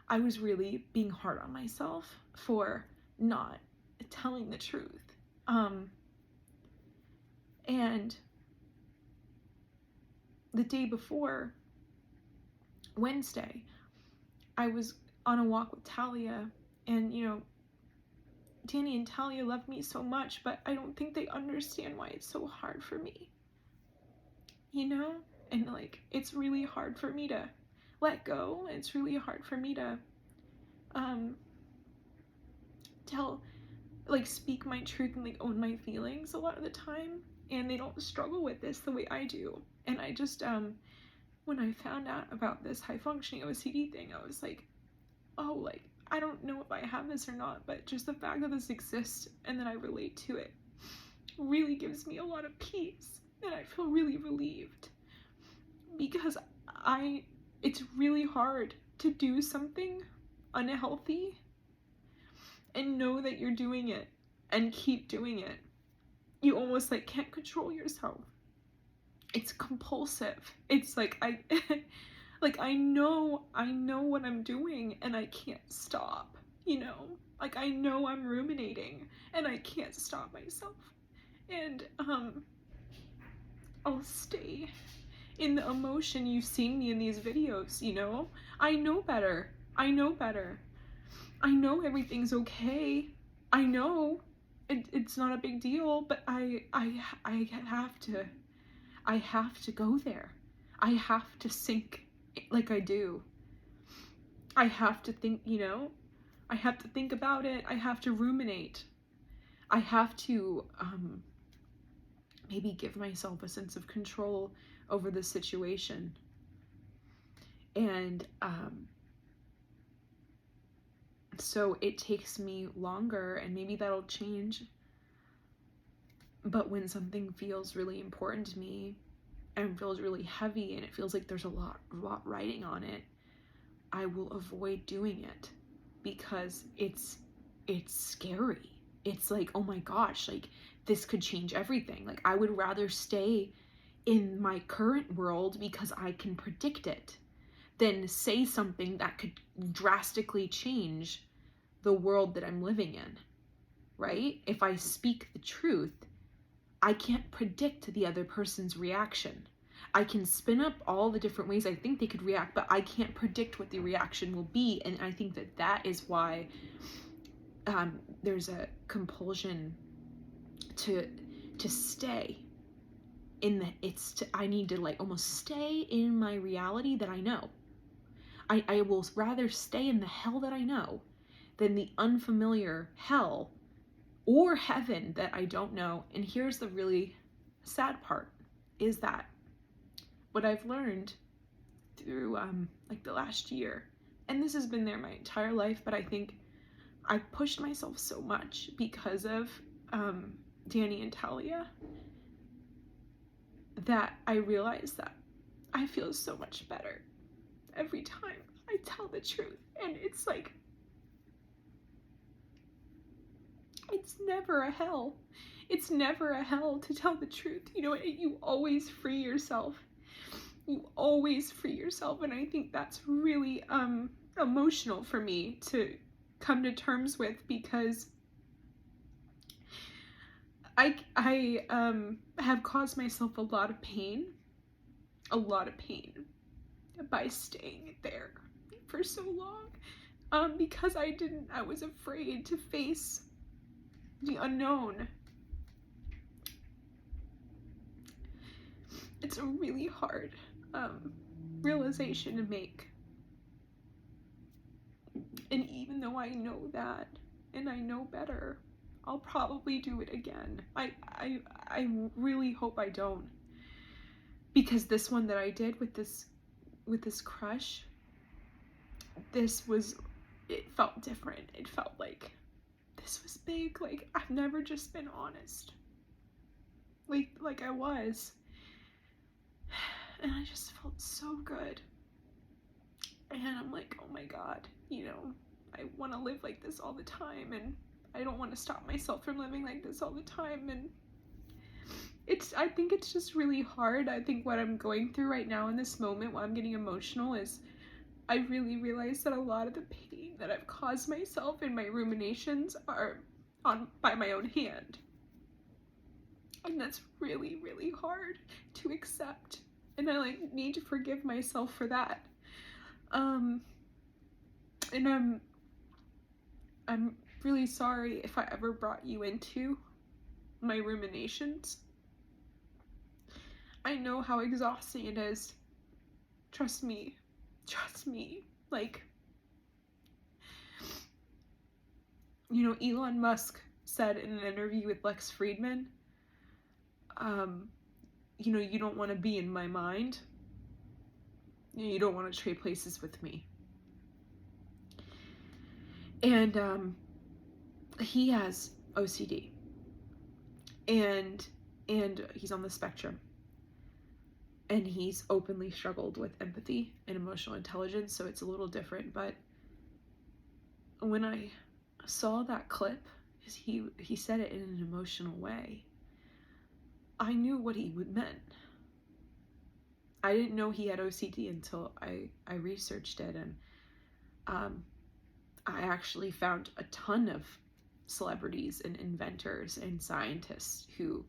I was really being hard on myself for not telling the truth. And the day before, Wednesday, I was on a walk with Talia, and Danny and Talia love me so much, but I don't think they understand why it's so hard for me. And like, it's really hard for me to let go. It's really hard for me to speak my truth and like own my feelings a lot of the time. And they don't struggle with this the way I do. And I just when I found out about this high functioning OCD thing, I was like, oh, like, I don't know if I have this or not, but just the fact that this exists and that I relate to it really gives me a lot of peace. And I feel really relieved, because it's really hard to do something unhealthy and know that you're doing it and keep doing it. You almost like can't control yourself. It's compulsive. It's like I know what I'm doing and I can't stop, like I know I'm ruminating and I can't stop myself. And I'll stay in the emotion. You've seen me in these videos, I know better. I know everything's okay. I know it's not a big deal, but I have to go there. I have to sink like I do. I have to think, I have to think about it. I have to ruminate. I have to maybe give myself a sense of control over the situation. And so it takes me longer, and maybe that'll change. But when something feels really important to me and feels really heavy and it feels like there's a lot riding on it, I will avoid doing it because it's scary. It's like, oh my gosh, like this could change everything. Like I would rather stay in my current world because I can predict it than say something that could drastically change the world that I'm living in, right? If I speak the truth, I can't predict the other person's reaction. I can spin up all the different ways I think they could react, but I can't predict what the reaction will be. And I think that that is why there's a compulsion to stay in the, I need to like almost stay in my reality that I know. I will rather stay in the hell that I know than the unfamiliar hell or heaven that I don't know. And here's the really sad part, is that what I've learned through like the last year, and this has been there my entire life, but I think I pushed myself so much because of Danny and Talia, that I realized that I feel so much better every time I tell the truth. And it's like, it's never a hell. It's never a hell to tell the truth. You know, you always free yourself. You always free yourself. And I think that's really emotional for me to come to terms with, because I have caused myself a lot of pain by staying there for so long, because I was afraid to face the unknown. It's a really hard realization to make. And even though I know that, and I know better, I'll probably do it again. I really hope I don't. Because this one that I did with this crush, it felt different. It felt like this was big. Like I've never just been honest. Like I was. And I just felt so good. And I'm like, oh my God, you know, I want to live like this all the time, and I don't want to stop myself from living like this all the time. And I think it's just really hard. I think what I'm going through right now in this moment while I'm getting emotional is I really realize that a lot of the pain that I've caused myself in my ruminations are by my own hand. And that's really, really hard to accept. And I need to forgive myself for that. And I'm really sorry if I ever brought you into my ruminations. I know how exhausting it is. Trust me. Like, you know, Elon Musk said in an interview with Lex Friedman, you know, you don't want to be in my mind. You don't want to trade places with me. And he has OCD, and he's on the spectrum, and he's openly struggled with empathy and emotional intelligence, so it's a little different. But when I saw that clip, he said it in an emotional way, I knew what he meant. I didn't know he had OCD until I researched it, and I actually found a ton of celebrities and inventors and scientists who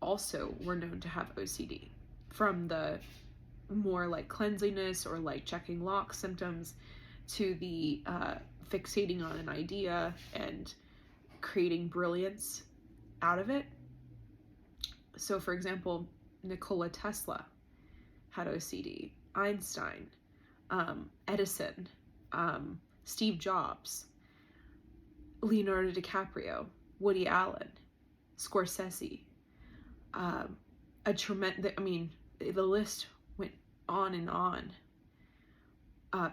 also were known to have OCD, from the more like cleanliness or like checking lock symptoms to the fixating on an idea and creating brilliance out of it. So for example, Nikola Tesla had OCD, Einstein, Edison, Steve Jobs, Leonardo DiCaprio, Woody Allen, Scorsese, the list went on and on.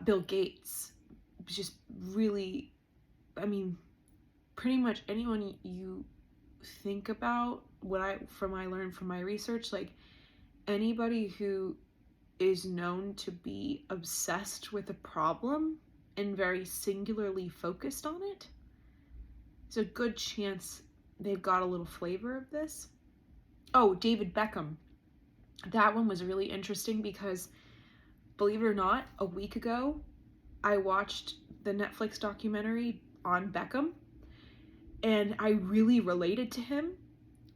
Bill Gates, just really, pretty much anyone you think about, I learned from my research, like anybody who is known to be obsessed with a problem and very singularly focused on it, there's a good chance they've got a little flavor of this. Oh, David Beckham. That one was really interesting because, believe it or not, a week ago, I watched the Netflix documentary on Beckham, and I really related to him.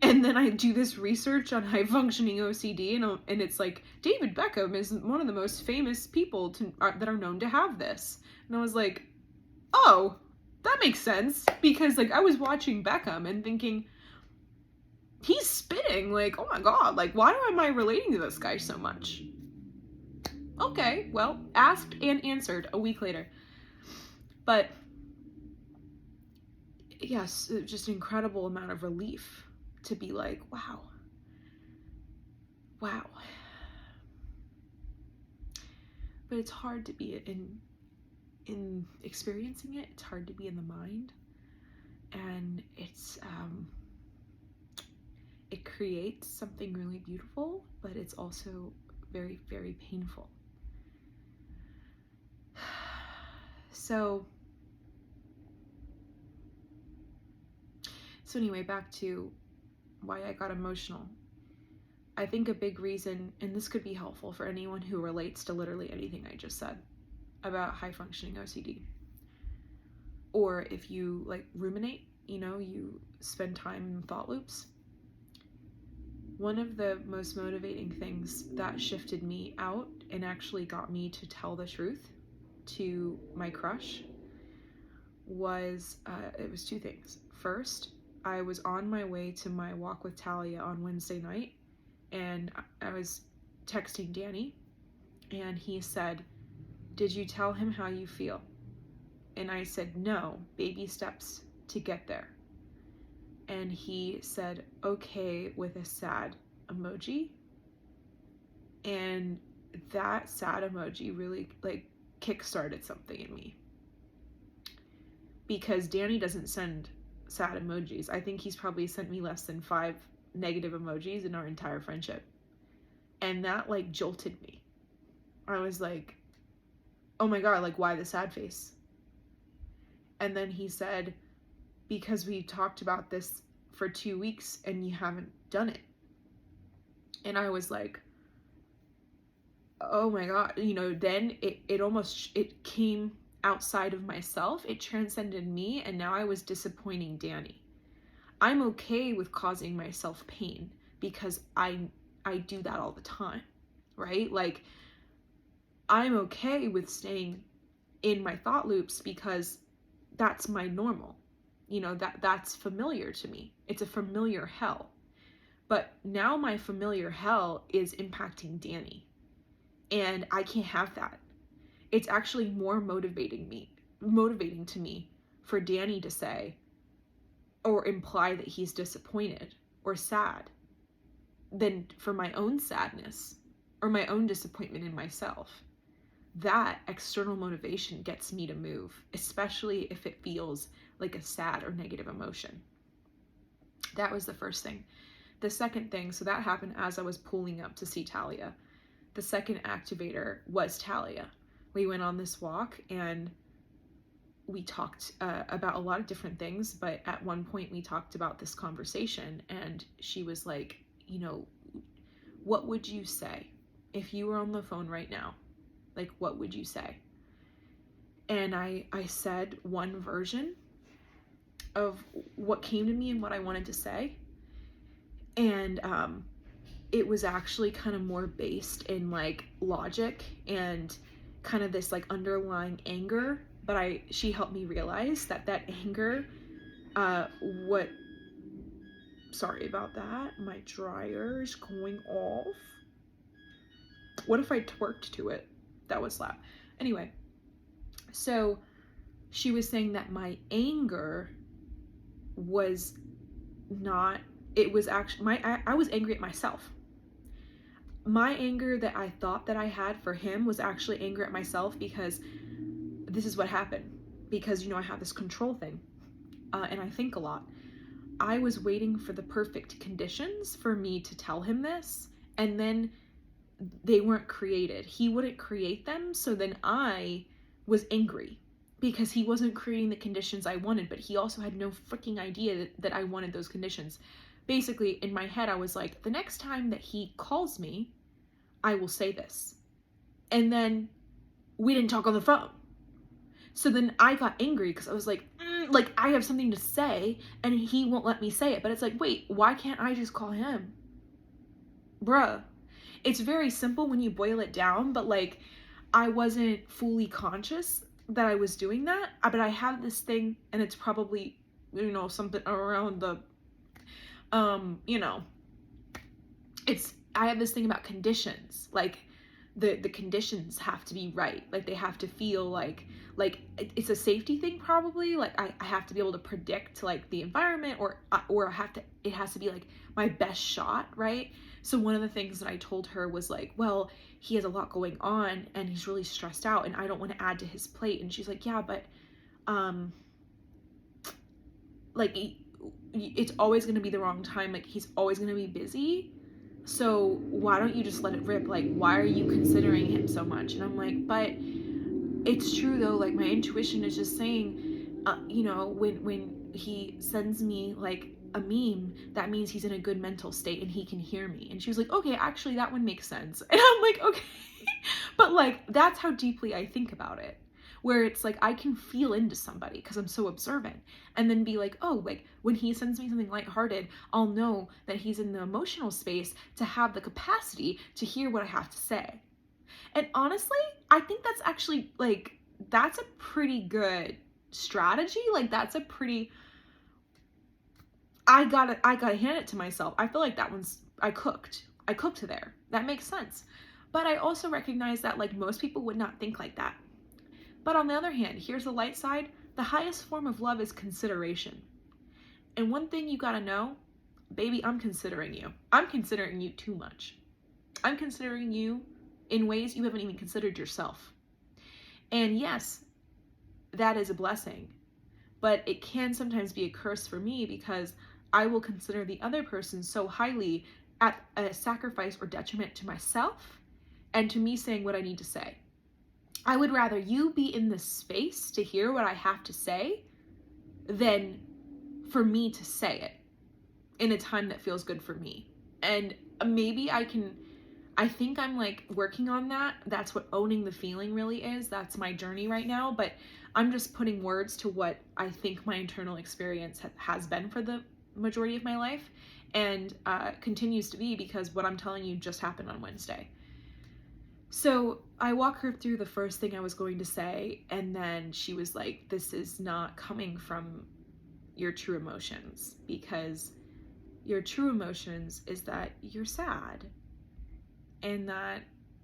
And then I do this research on high-functioning OCD, and it's like, David Beckham is one of the most famous people that are known to have this. And I was like, oh, that makes sense. Because, like, I was watching Beckham and thinking, he's spitting. Like, oh my God, like, why am I relating to this guy so much? Okay, well, asked and answered a week later. But, yes, just an incredible amount of relief to be like, wow. But it's hard to be in experiencing it. It's hard to be in the mind, and it creates something really beautiful, but it's also very, very painful. So anyway, back to why I got emotional. I think a big reason, and this could be helpful for anyone who relates to literally anything I just said about high-functioning OCD. Or if you, like, ruminate, you spend time in thought loops. One of the most motivating things that shifted me out and actually got me to tell the truth to my crush was, it was two things. First, I was on my way to my walk with Talia on Wednesday night, and I was texting Danny, and he said, "Did you tell him how you feel?" And I said, "No, baby steps to get there." And he said, "Okay," with a sad emoji. And that sad emoji really, like, kickstarted something in me. Because Danny doesn't send sad emojis. I think he's probably sent me less than 5 negative emojis in our entire friendship. And that, like, jolted me. I was like, oh my God, like, why the sad face? And then he said, because we talked about this for 2 weeks and you haven't done it. And I was like, oh my God, then it came outside of myself. It transcended me, and now I was disappointing Danny. I'm okay with causing myself pain because I do that all the time, right? Like, I'm okay with staying in my thought loops because that's my normal. That's familiar to me. It's a familiar hell. But now my familiar hell is impacting Danny, and I can't have that. It's actually more motivating to me for Danny to say or imply that he's disappointed or sad than for my own sadness or my own disappointment in myself. That external motivation gets me to move, especially if it feels like a sad or negative emotion. That was the first thing. The second thing, so that happened as I was pulling up to see Talia. The second activator was Talia. We went on this walk and we talked about a lot of different things, but at one point we talked about this conversation, and she was like, what would you say if you were on the phone right now? Like, what would you say? And I said one version of what came to me and what I wanted to say. And it was actually kind of more based in, like, logic and kind of this, like, underlying anger. But she helped me realize that anger, sorry about that. My dryer is going off. What if I twerked to it? That was loud. Anyway, so she was saying that my anger was not, it was actually, I was angry at myself. My anger that I thought that I had for him was actually anger at myself, because this is what happened. Because, I have this control thing, and I think a lot. I was waiting for the perfect conditions for me to tell him this, and then they weren't created. He wouldn't create them, so then I was angry because he wasn't creating the conditions I wanted, but he also had no freaking idea that I wanted those conditions. Basically, in my head, I was like, the next time that he calls me, I will say this. And then we didn't talk on the phone. So then I got angry because I was like, I have something to say and he won't let me say it. But it's like, wait, why can't I just call him? Bruh. It's very simple when you boil it down, but like, I wasn't fully conscious that I was doing that. But I have this thing, and it's probably, something around the, I have this thing about conditions. Like, the conditions have to be right. Like, they have to feel like it's a safety thing, probably. Like, I have to be able to predict like the environment, or it has to be like my best shot, right? So one of the things that I told her was like, well, he has a lot going on and he's really stressed out and I don't want to add to his plate. And she's like, yeah, but like, it's always going to be the wrong time. Like, he's always going to be busy. So why don't you just let it rip? Like, why are you considering him so much? And I'm like, but it's true though. Like, my intuition is just saying, when he sends me like a meme, that means he's in a good mental state and he can hear me. And she was like, okay, actually that one makes sense. And I'm like, okay. But like, that's how deeply I think about it, where it's like I can feel into somebody because I'm so observant, and then be like, oh, like when he sends me something lighthearted, I'll know that he's in the emotional space to have the capacity to hear what I have to say. And honestly, I think that's actually like, that's a pretty good strategy. Like, that's a pretty, I gotta hand it to myself. I feel like that one's, I cooked there. That makes sense. But I also recognize that like most people would not think like that. But on the other hand, here's the light side. The highest form of love is consideration. And one thing you gotta know, baby, I'm considering you. I'm considering you too much. I'm considering you in ways you haven't even considered yourself. And yes, that is a blessing. But it can sometimes be a curse for me, because I will consider the other person so highly at a sacrifice or detriment to myself and to me saying what I need to say. I would rather you be in the space to hear what I have to say than for me to say it in a time that feels good for me. And maybe I think I'm like working on that. That's what owning the feeling really is. That's my journey right now. But I'm just putting words to what I think my internal experience has been for the majority of my life, and continues to be, because what I'm telling you just happened on Wednesday. So I walk her through the first thing I was going to say, and then she was like, this is not coming from your true emotions, because your true emotions is that you're sad, and that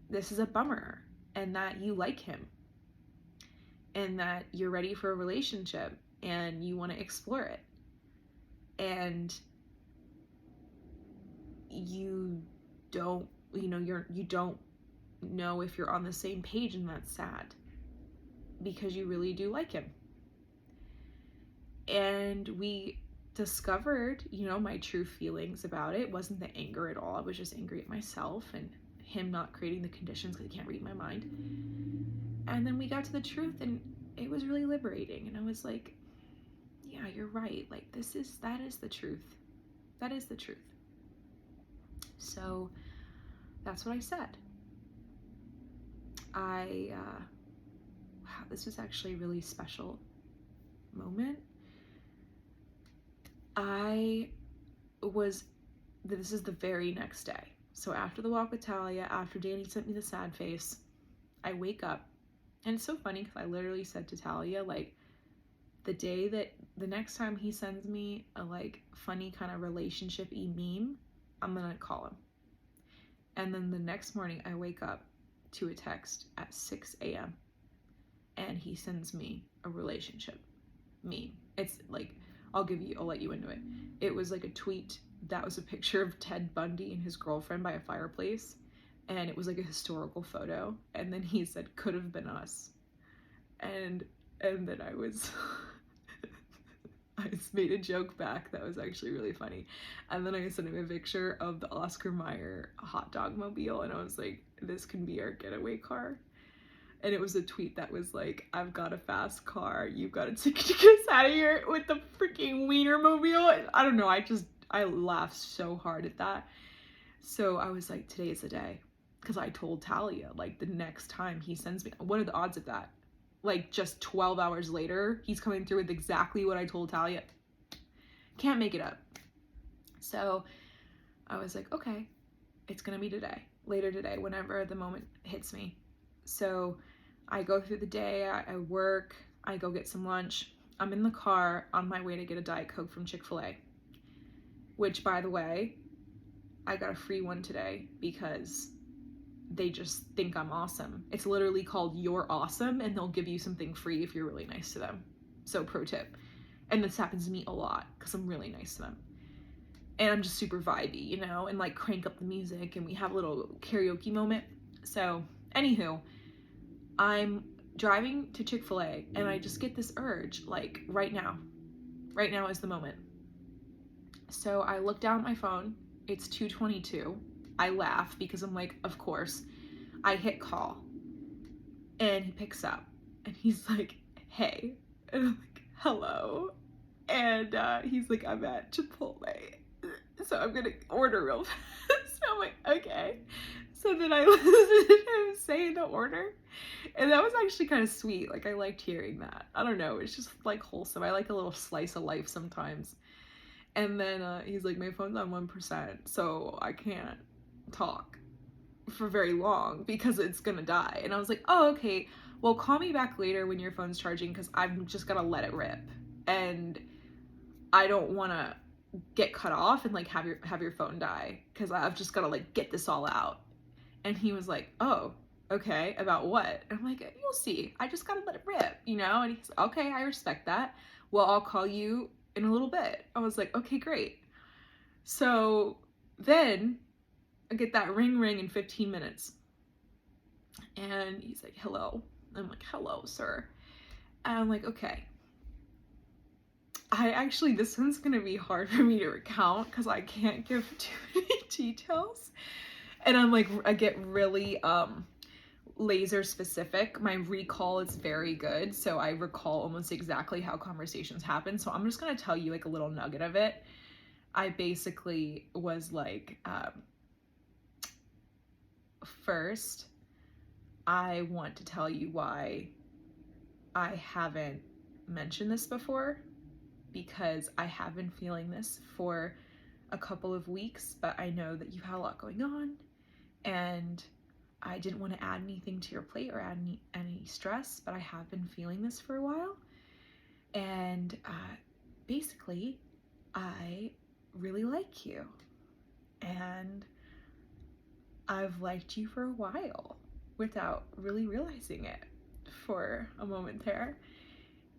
this is a bummer, and that you like him, and that you're ready for a relationship and you want to explore it, and you don't know if you're on the same page, and that's sad, because you really do like him. And we discovered, my true feelings about it wasn't the anger at all. I was just angry at myself and him not creating the conditions because he can't read my mind. And then we got to the truth, and it was really liberating. And I was like, yeah, you're right. Like, that is the truth. That is the truth. So that's what I said. Wow, this was actually a really special moment. This is the very next day. So after the walk with Talia, after Danny sent me the sad face, I wake up, and it's so funny because I literally said to Talia, like, the next time he sends me a like funny kind of relationship-y meme, I'm gonna call him. And then the next morning I wake up to a text at 6 a.m. and he sends me a relationship meme. It's like I'll let you into it. It was like a tweet that was a picture of Ted Bundy and his girlfriend by a fireplace, and it was like a historical photo, and then he said, "Could have been us." And then I was I just made a joke back that was actually really funny. And then I sent him a picture of the Oscar Mayer hot dog mobile, and I was like, "This can be our getaway car." And it was a tweet that was like, "I've got a fast car, you've got a ticket to get us out of here with the freaking Wienermobile." And I don't know, I laughed so hard at that. So I was like, today is the day. Because I told Talia, like, the next time he sends me, what are the odds of that? Like, just 12 hours later, he's coming through with exactly what I told Talia. Can't make it up. So I was like, okay, it's gonna be today, later today, whenever the moment hits me. So I go through the day, I work, I go get some lunch. I'm in the car on my way to get a Diet Coke from Chick-fil-A, which, by the way, I got a free one today because they just think I'm awesome. It's literally called You're Awesome, and they'll give you something free if you're really nice to them. So pro tip. And this happens to me a lot because I'm really nice to them. And I'm just super vibey, you know, and like crank up the music and we have a little karaoke moment. So anywho, I'm driving to Chick-fil-A and I just get this urge, like right now is the moment. So I look down at my phone, it's 2:22. I laugh because I'm like, of course. I hit call and he picks up and he's like, "Hey," and I'm like, "Hello," and he's like, "I'm at Chipotle, so I'm gonna order real fast." So I'm like, okay. So then I listened to him say the order, and that was actually kind of sweet. Like, I liked hearing that. I don't know, it's just like wholesome. I like a little slice of life sometimes. And then he's like, "My phone's on 1%, so I can't talk for very long because it's gonna die." And I was like, "Oh, okay, well, call me back later when your phone's charging because I'm just gonna let it rip, and I don't want to get cut off and like have your phone die because I've just got to like get this all out." And he was like, "Oh, okay, about what?" And I'm like, "You'll see, I just gotta let it rip, you know." And he's like, "Okay, I respect that. Well, I'll call you in a little bit." I was like, "Okay, great." So then I get that ring in 15 minutes. And he's like, "Hello." I'm like, "Hello, sir." And I'm like, okay. This one's gonna be hard for me to recount because I can't give too many details. And I'm like, I get really laser specific. My recall is very good, so I recall almost exactly how conversations happen. So I'm just gonna tell you like a little nugget of it. I basically was like, first, I want to tell you why I haven't mentioned this before, because I have been feeling this for a couple of weeks, but I know that you had a lot going on, and I didn't want to add anything to your plate or add any stress, but I have been feeling this for a while. And basically, I really like you, and I've liked you for a while without really realizing it for a moment there.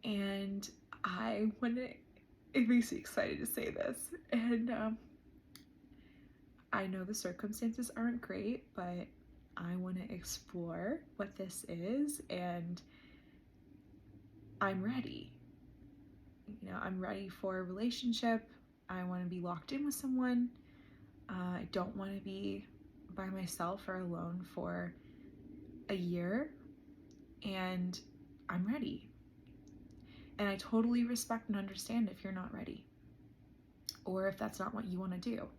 And it makes me excited to say this. And I know the circumstances aren't great, but I want to explore what this is, and I'm ready. You know, I'm ready for a relationship. I want to be locked in with someone. I don't want to be by myself or alone for a year, and I'm ready. And I totally respect and understand if you're not ready or if that's not what you want to do.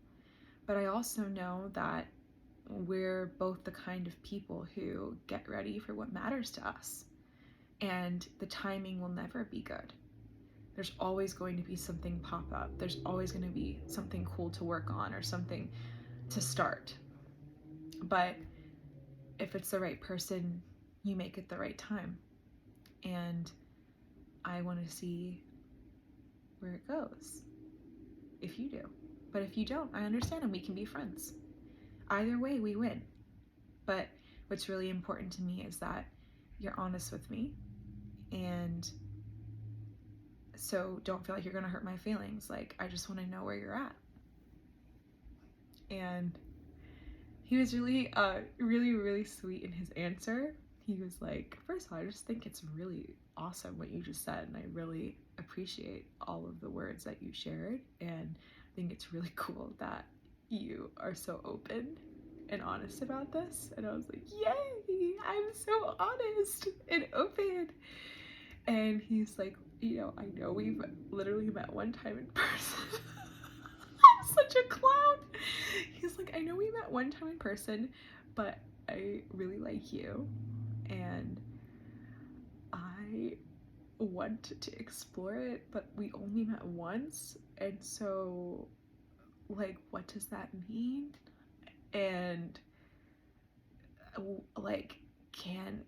But I also know that we're both the kind of people who get ready for what matters to us. And the timing will never be good. There's always going to be something pop up. There's always going to be something cool to work on or something to start. But if it's the right person, you make it the right time. And I want to see where it goes. If you do. But if you don't, I understand, and we can be friends. Either way, we win. But what's really important to me is that you're honest with me and so don't feel like you're gonna hurt my feelings. Like, I just want to know where you're at. And he was really, really, really sweet in his answer. He was like, first of all, I just think it's really awesome what you just said, and I really appreciate all of the words that you shared, and I think it's really cool that you are so open and honest about this. And I was like, yay, I'm so honest and open. And he's like, you know, I know we've literally met one time in person. I'm such a clown. He's like, I know we met one time in person, but I really like you, and I want to explore it, but we only met once, and so, like, what does that mean? And like, can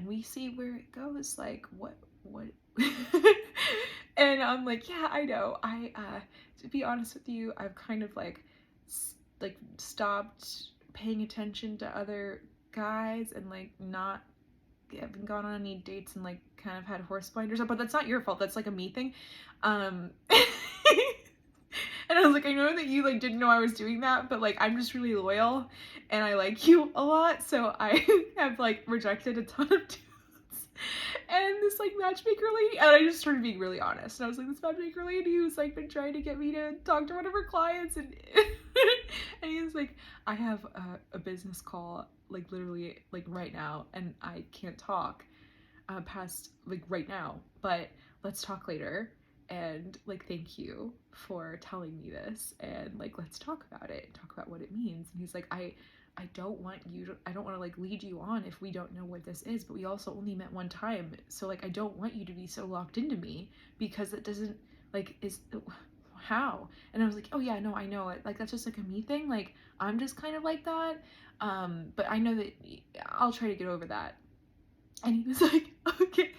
we see where it goes? Like, what and I'm like, yeah, I know. I to be honest with you, I've kind of like stopped paying attention to other guys, and like not haven't gone on any dates, and like kind of had horse blinders up. But that's not your fault, that's like a me thing. And I was like, I know that you like didn't know I was doing that, but like I'm just really loyal and I like you a lot, so I have like rejected a ton of dudes. And this like matchmaker lady, and I just started being really honest, and I was like, this matchmaker lady who's like been trying to get me to talk to one of her clients, and and he was like, I have a business call like literally like right now, and I can't talk past like right now, but let's talk later, and like thank you for telling me this, and like let's talk about it and talk about what it means. And he's like, I don't want to like lead you on if we don't know what this is, but we also only met one time, so like I don't want you to be so locked into me, because it doesn't like is how. And I was like, oh yeah, no, I know it, like that's just like a me thing, like I'm just kind of like that, but I know that I'll try to get over that. And he was like, okay.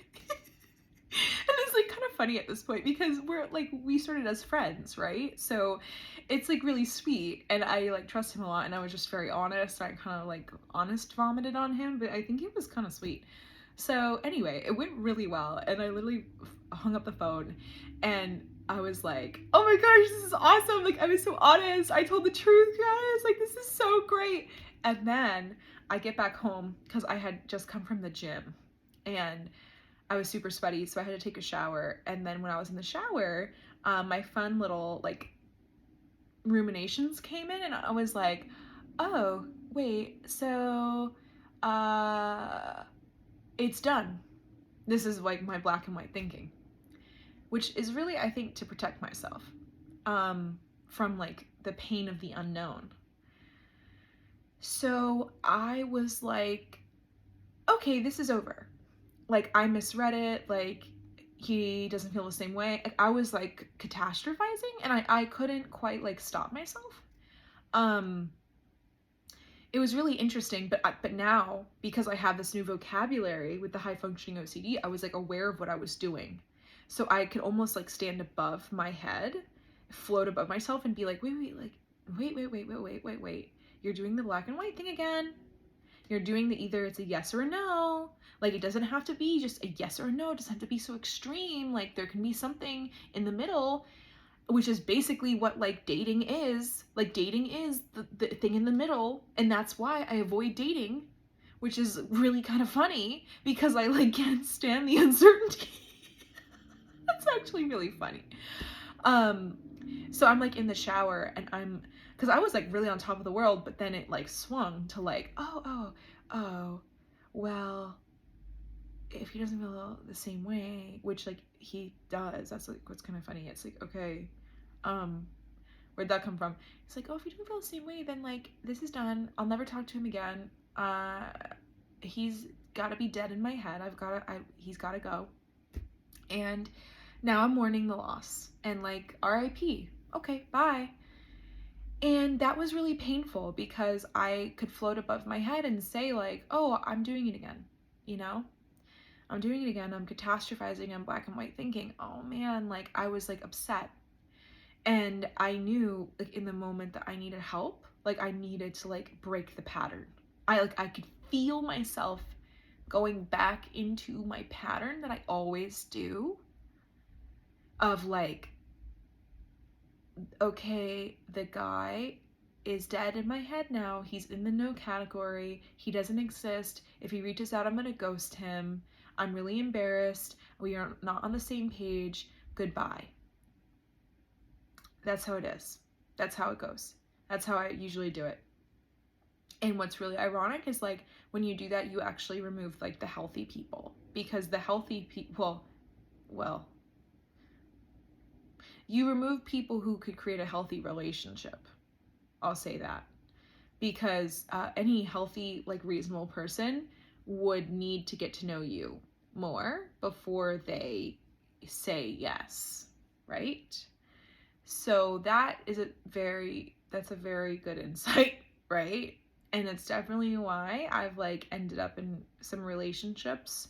And it's like kind of funny at this point, because we're like, we started as friends, right? So it's like really sweet, and I like trust him a lot, and I was just very honest. I kind of like honest vomited on him, but I think it was kind of sweet. So anyway, it went really well, and I literally hung up the phone, and I was like, oh my gosh, this is awesome. Like, I was so honest. I told the truth, guys. Like, this is so great. And then I get back home, because I had just come from the gym, and I was super sweaty, so I had to take a shower. And then when I was in the shower, my fun little like ruminations came in, and I was like, oh wait, so it's done. This is like my black and white thinking, which is really, I think, to protect myself from like the pain of the unknown. So I was like, okay, this is over. Like, I misread it, like, he doesn't feel the same way. Like, I was, like, catastrophizing, and I couldn't quite, like, stop myself. It was really interesting, but now, because I have this new vocabulary with the high-functioning OCD, I was, like, aware of what I was doing. So I could almost, like, stand above my head, float above myself, and be like, wait. You're doing the black and white thing again. You're doing the either it's a yes or a no. Like, it doesn't have to be just a yes or a no. It doesn't have to be so extreme. Like, there can be something in the middle, which is basically what like dating is. Like, dating is the thing in the middle, and that's why I avoid dating, which is really kind of funny, because I like can't stand the uncertainty. That's actually really funny. So I'm like in the shower, and because I was like really on top of the world, but then it like swung to like, oh, well, if he doesn't feel the same way, which like he does, that's like what's kind of funny. It's like, okay, where'd that come from? It's like, oh, if you don't feel the same way, then like this is done. I'll never talk to him again. He's gotta be dead in my head. He's gotta go. And now I'm mourning the loss, and like, RIP. Okay, bye. And that was really painful, because I could float above my head and say like, oh, I'm doing it again, you know? I'm doing it again. I'm catastrophizing. I'm black and white thinking. Oh man, like I was like upset. And I knew like in the moment that I needed help, like I needed to like break the pattern. I could feel myself going back into my pattern that I always do. of like, okay, the guy is dead in my head now. He's in the no category. He doesn't exist. If he reaches out, I'm going to ghost him. I'm really embarrassed. We are not on the same page. Goodbye. That's how it is. That's how it goes. That's how I usually do it. And what's really ironic is like when you do that, you actually remove like the healthy people, because the healthy people, well, you remove people who could create a healthy relationship. I'll say that, because any healthy, like reasonable person would need to get to know you more before they say yes, right? So that's a very good insight, right? And it's definitely why I've like ended up in some relationships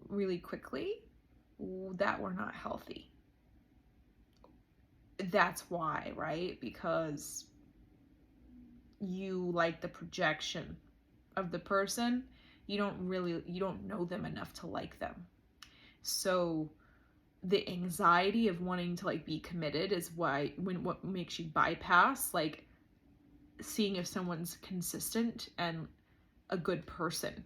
really quickly that were not healthy. That's why, right? Because you like the projection of the person. You don't know them enough to like them. So the anxiety of wanting to like be committed is what makes you bypass like seeing if someone's consistent and a good person.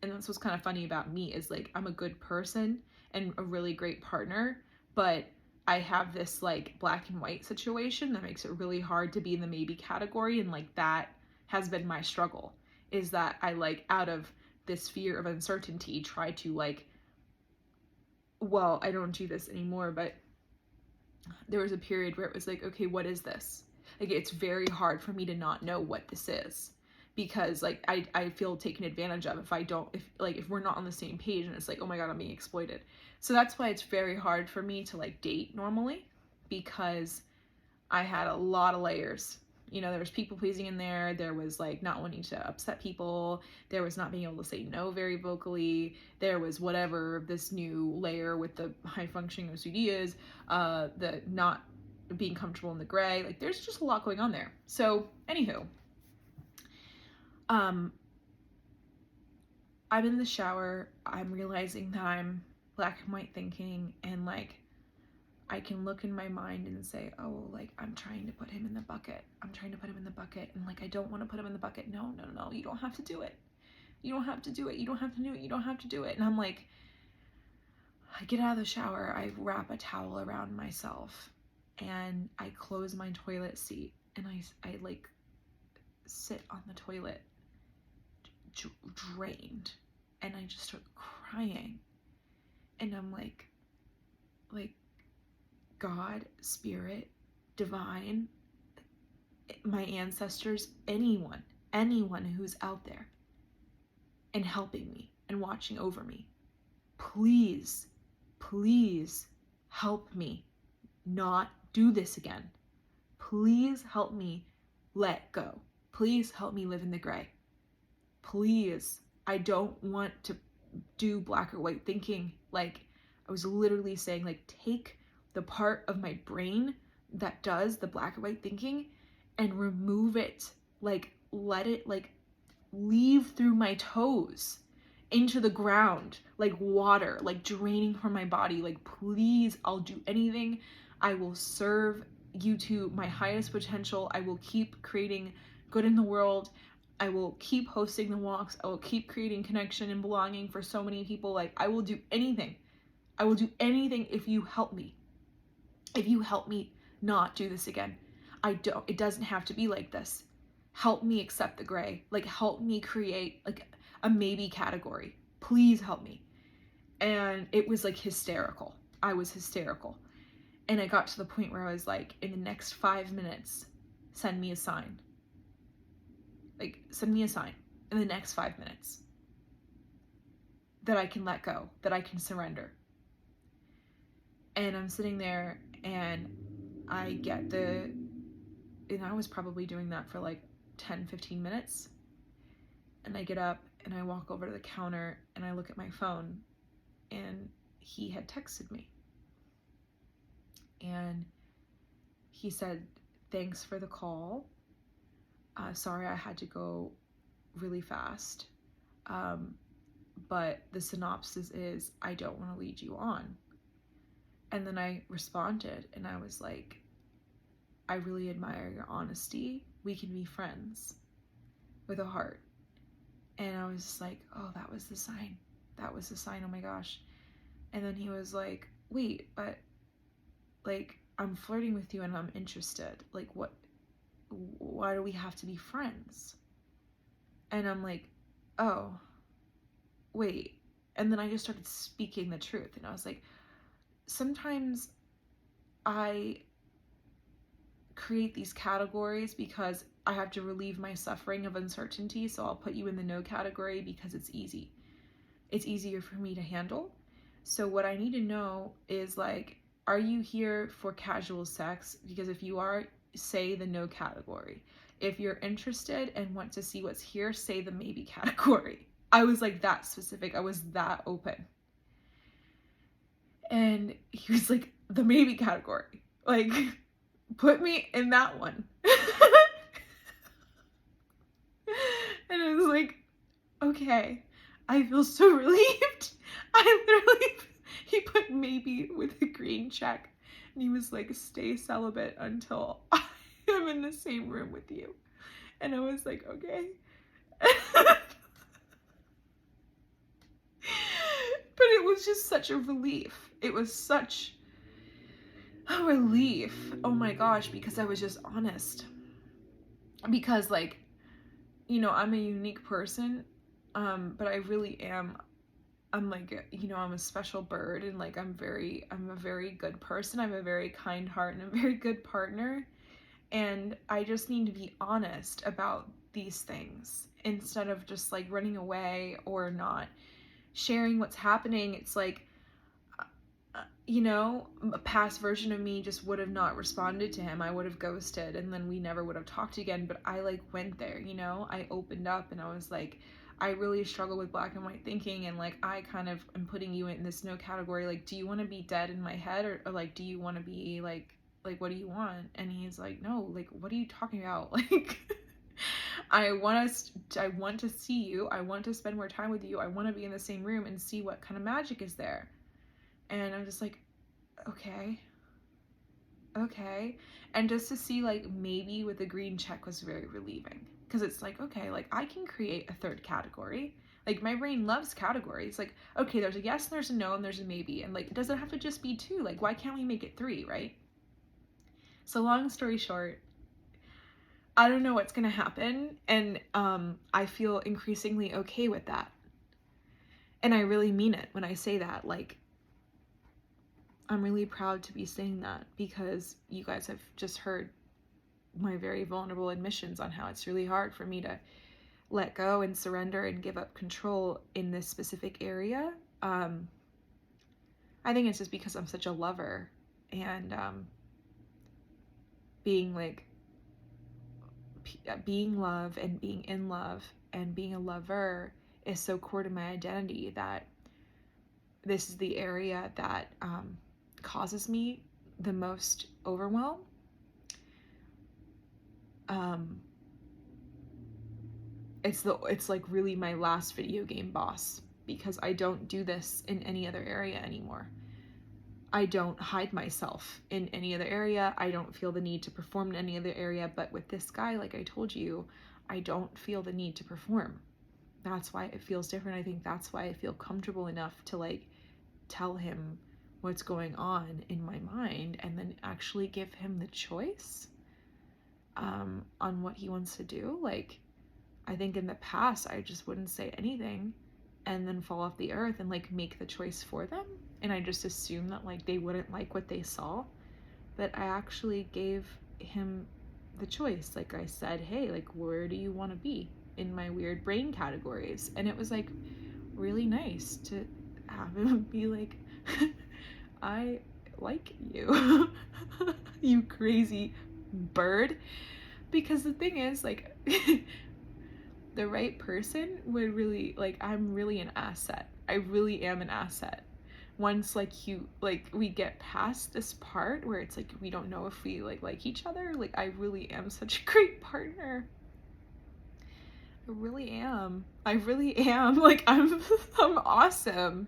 And that's what's kind of funny about me is like I'm a good person and a really great partner, but I have this like black and white situation that makes it really hard to be in the maybe category. And like that has been my struggle, is that I like out of this fear of uncertainty try to like, well, I don't do this anymore, but there was a period where it was like, okay, what is this? Like it's very hard for me to not know what this is, because like I feel taken advantage of if we're not on the same page, and it's like, oh my god, I'm being exploited. So that's why it's very hard for me to like date normally, because I had a lot of layers. You know, there was people pleasing in there. There was like not wanting to upset people. There was not being able to say no very vocally. There was whatever this new layer with the high functioning OCD is, the not being comfortable in the gray. Like there's just a lot going on there. So anywho, I'm in the shower. I'm realizing that I'm black and white thinking, and like I can look in my mind and say, oh, like I'm trying to put him in the bucket. I'm trying to put him in the bucket. And like, I don't want to put him in the bucket. No, you don't have to do it. You don't have to do it. You don't have to do it. You don't have to do it. And I'm like, I get out of the shower. I wrap a towel around myself and I close my toilet seat, and I like sit on the toilet drained, and I just start crying. And I'm like, God, spirit, divine, my ancestors, anyone who's out there and helping me and watching over me, please help me not do this again. Please help me let go. Please help me live in the gray. Please, I don't want to do black or white thinking. Like I was literally saying, like, take the part of my brain that does the black and white thinking and remove it. Like let it like leave through my toes into the ground, like water, like draining from my body. Like, please, I'll do anything. I will serve you to my highest potential. I will keep creating good in the world. I will keep hosting the walks. I will keep creating connection and belonging for so many people. Like, I will do anything. I will do anything if you help me. If you help me not do this again. It doesn't have to be like this. Help me accept the gray. Like, help me create like a maybe category. Please help me. And it was like hysterical. I was hysterical. And I got to the point where I was like, in the next 5 minutes, send me a sign. Like, send me a sign in the next 5 minutes that I can let go, that I can surrender. And I'm sitting there and I was probably doing that for like 10-15 minutes. And I get up and I walk over to the counter and I look at my phone, and he had texted me. And he said, thanks for the call. Sorry I had to go really fast. But the synopsis is, I don't want to lead you on. And then I responded and I was like, I really admire your honesty. We can be friends, with a heart. And I was just like, oh, that was the sign. That was the sign. Oh my gosh. And then he was like, wait, but like, I'm flirting with you and I'm interested. Like, what? Why do we have to be friends? And I'm like, oh, wait. And then I just started speaking the truth. And I was like, sometimes I create these categories because I have to relieve my suffering of uncertainty. So I'll put you in the no category because it's easy. It's easier for me to handle. So what I need to know is like, are you here for casual sex? Because if you are, say the no category. If you're interested and want to see what's here, say the maybe category. I was like that specific. I was that open. And he was like, the maybe category. Like, put me in that one. And I was like, okay, I feel so relieved. He put maybe with a green check. And he was like, stay celibate until I am in the same room with you. And I was like, okay. But it was just such a relief. It was such a relief. Oh my gosh, because I was just honest. Because like, you know, I'm a unique person, but I really am. I'm like, you know, I'm a special bird, and like I'm a very good person. I'm a very kind heart and a very good partner. And I just need to be honest about these things instead of just like running away or not sharing what's happening. It's like, you know, a past version of me just would have not responded to him. I would have ghosted and then we never would have talked again. But I like went there, you know, I opened up and I was like, I really struggle with black and white thinking, and like I kind of am putting you in this no category. Like, do you want to be dead in my head, or like do you want to be like what do you want? And he's like, no, like what are you talking about? Like I want to see you, I want to spend more time with you, I want to be in the same room and see what kind of magic is there. And I'm just like, okay. And just to see like maybe with a green check was very relieving, because it's like, okay, like I can create a third category. Like my brain loves categories. Like, okay, there's a yes, there's a no, and there's a maybe. And like, does it have to just be two? Like, why can't we make it three, right? So long story short, I don't know what's gonna happen, and I feel increasingly okay with that. And I really mean it when I say that. Like, I'm really proud to be saying that, because you guys have just heard my very vulnerable admissions on how it's really hard for me to let go and surrender and give up control in this specific area. I think it's just because I'm such a lover, and being like being love and being in love and being a lover is so core to my identity that this is the area that causes me the most overwhelm. It's like really my last video game boss, because I don't do this in any other area anymore. I don't hide myself in any other area. I don't feel the need to perform in any other area. But with this guy, like I told you, I don't feel the need to perform. That's why it feels different. I think that's why I feel comfortable enough to like tell him what's going on in my mind, and then actually give him the choice on what he wants to do. Like, I think in the past I just wouldn't say anything and then fall off the earth and like make the choice for them, and I just assumed that like they wouldn't like what they saw. But I actually gave him the choice. Like I said, hey, like where do you want to be in my weird brain categories? And it was like really nice to have him be like, I like you. You crazy bird. Because the thing is, like, the right person would really, like, I'm really an asset. I really am an asset. Once we get past this part where it's like we don't know if we like each other, like I really am such a great partner. really am. I really am. Like, I'm I'm awesome.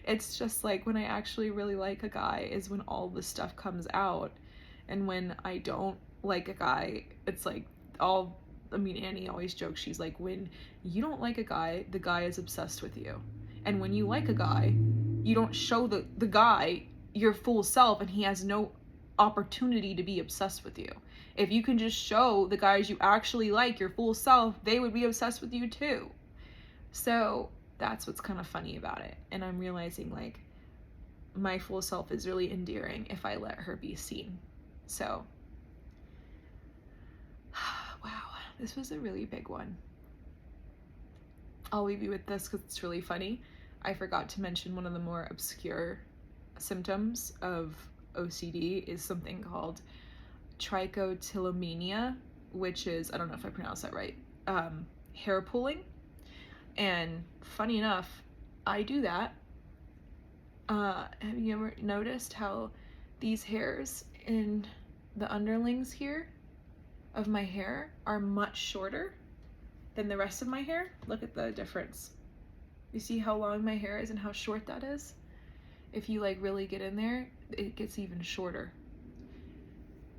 It's just like when I actually really like a guy is when all this stuff comes out. And when I don't like a guy, it's like all I mean, Annie always jokes, she's like, when you don't like a guy, the guy is obsessed with you. And when you like a guy, you don't show the guy your full self, and he has no opportunity to be obsessed with you. If you can just show the guys you actually like your full self, they would be obsessed with you too. So that's what's kind of funny about it. And I'm realizing like my full self is really endearing if I let her be seen. So, wow, this was a really big one. I'll leave you with this because it's really funny. I forgot to mention one of the more obscure symptoms of OCD is something called trichotillomania, which is, I don't know if I pronounced that right, hair pulling. And funny enough, I do that. Have you ever noticed how these hairs in the underlings here of my hair are much shorter than the rest of my hair? Look at the difference. You see how long my hair is and how short that is? If you like really get in there, it gets even shorter.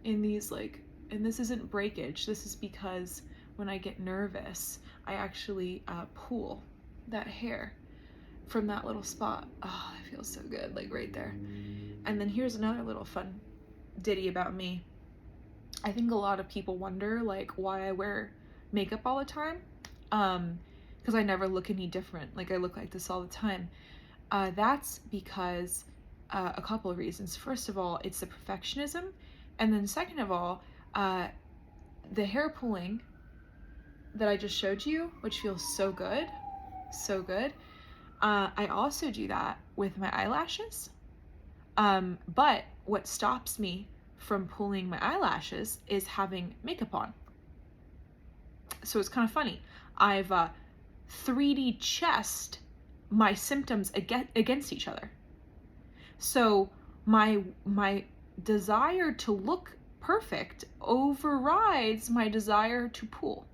In these like, and this isn't breakage, this is because when I get nervous, I actually pull that hair from that little spot. Oh, it feels so good, like right there. And then here's another little fun ditty about me. I think a lot of people wonder like why I wear makeup all the time, because I never look any different. Like I look like this all the time. That's because a couple of reasons. First of all, it's the perfectionism, and then second of all, the hair pulling that I just showed you, which feels so good, so good. I also do that with my eyelashes, but what stops me from pulling my eyelashes is having makeup on. So it's kind of funny. I've 3D chessed my symptoms against each other. So my desire to look perfect overrides my desire to pull.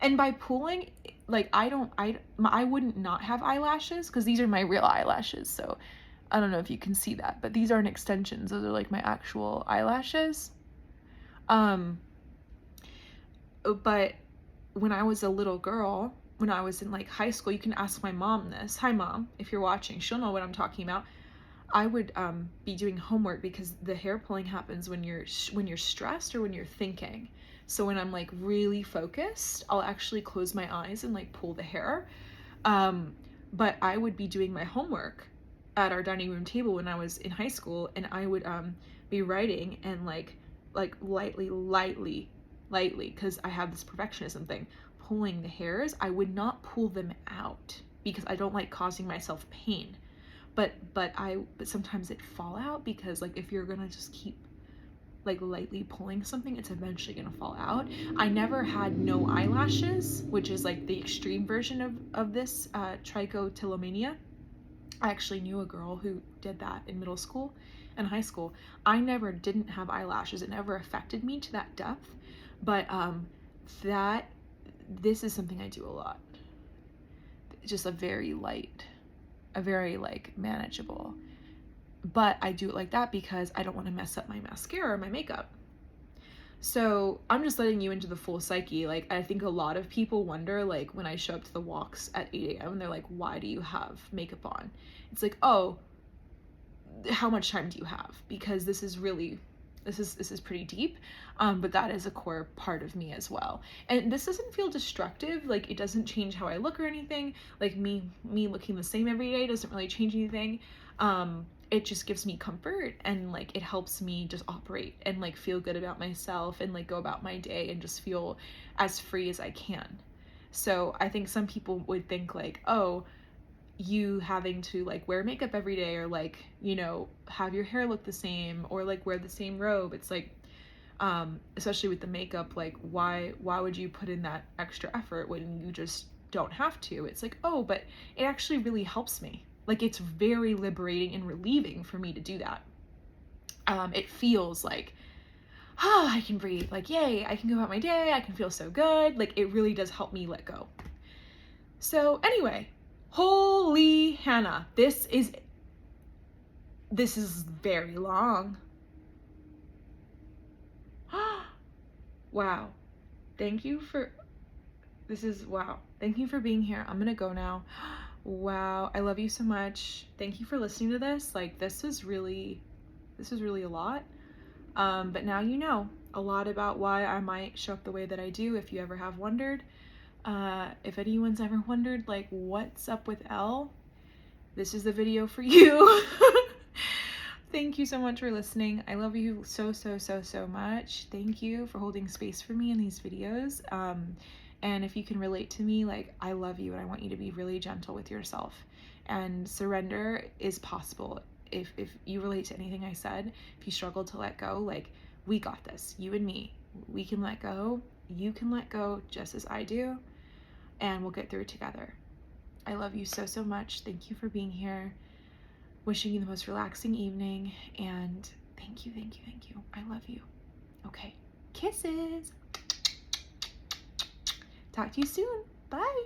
And by pulling, like I wouldn't not have eyelashes because these are my real eyelashes. So I don't know if you can see that, but these aren't extensions. Those are like my actual eyelashes. But when I was a little girl, when I was in like high school, you can ask my mom this. Hi mom, if you're watching, she'll know what I'm talking about. I would be doing homework because the hair pulling happens when you're stressed or when you're thinking. So when I'm like really focused, I'll actually close my eyes and like pull the hair. But I would be doing my homework at our dining room table when I was in high school, and I would be writing and like lightly, because I have this perfectionism thing, pulling the hairs. I would not pull them out because I don't like causing myself pain. But sometimes it fall out because like if you're gonna just keep like lightly pulling something, it's eventually gonna fall out. I never had no eyelashes, which is like the extreme version of this trichotillomania. I actually knew a girl who did that in middle school and high school. I never didn't have eyelashes. It never affected me to that depth. But this is something I do a lot. Just a very like manageable. But I do it like that because I don't want to mess up my mascara or my makeup. So I'm just letting you into the full psyche. Like I think a lot of people wonder, like when I show up to the walks at 8 a.m. and they're like, why do you have makeup on? It's like, oh, how much time do you have? Because this is pretty deep, but that is a core part of me as well. And this doesn't feel destructive. Like it doesn't change how I look or anything. Like me looking the same every day doesn't really change anything. It just gives me comfort, and like it helps me just operate and like feel good about myself and like go about my day and just feel as free as I can. So I think some people would think like, oh, you having to like wear makeup every day or like, you know, have your hair look the same or like wear the same robe. It's like, especially with the makeup, like why would you put in that extra effort when you just don't have to? It's like, oh, but it actually really helps me. Like it's very liberating and relieving for me to do that. It feels like I can breathe. Like, yay, I can go about my day. I can feel so good. Like, it really does help me let go. So anyway, holy Hannah, this is very long. Wow. Thank you for, wow. Thank you for being here. I'm gonna go now. Wow, I love you so much. Thank you for listening to this. Like, this was really a lot. But now you know a lot about why I might show up the way that I do, if you ever have wondered. If anyone's ever wondered, like, what's up with Elle, this is the video for you. Thank you so much for listening. I love you so, so, so, so much. Thank you for holding space for me in these videos. And if you can relate to me, like, I love you, and I want you to be really gentle with yourself. And surrender is possible. If you relate to anything I said, if you struggle to let go, like, we got this. You and me, we can let go. You can let go just as I do, and we'll get through it together. I love you so, so much. Thank you for being here. Wishing you the most relaxing evening, and thank you, thank you, thank you. I love you. Okay, kisses. Talk to you soon. Bye.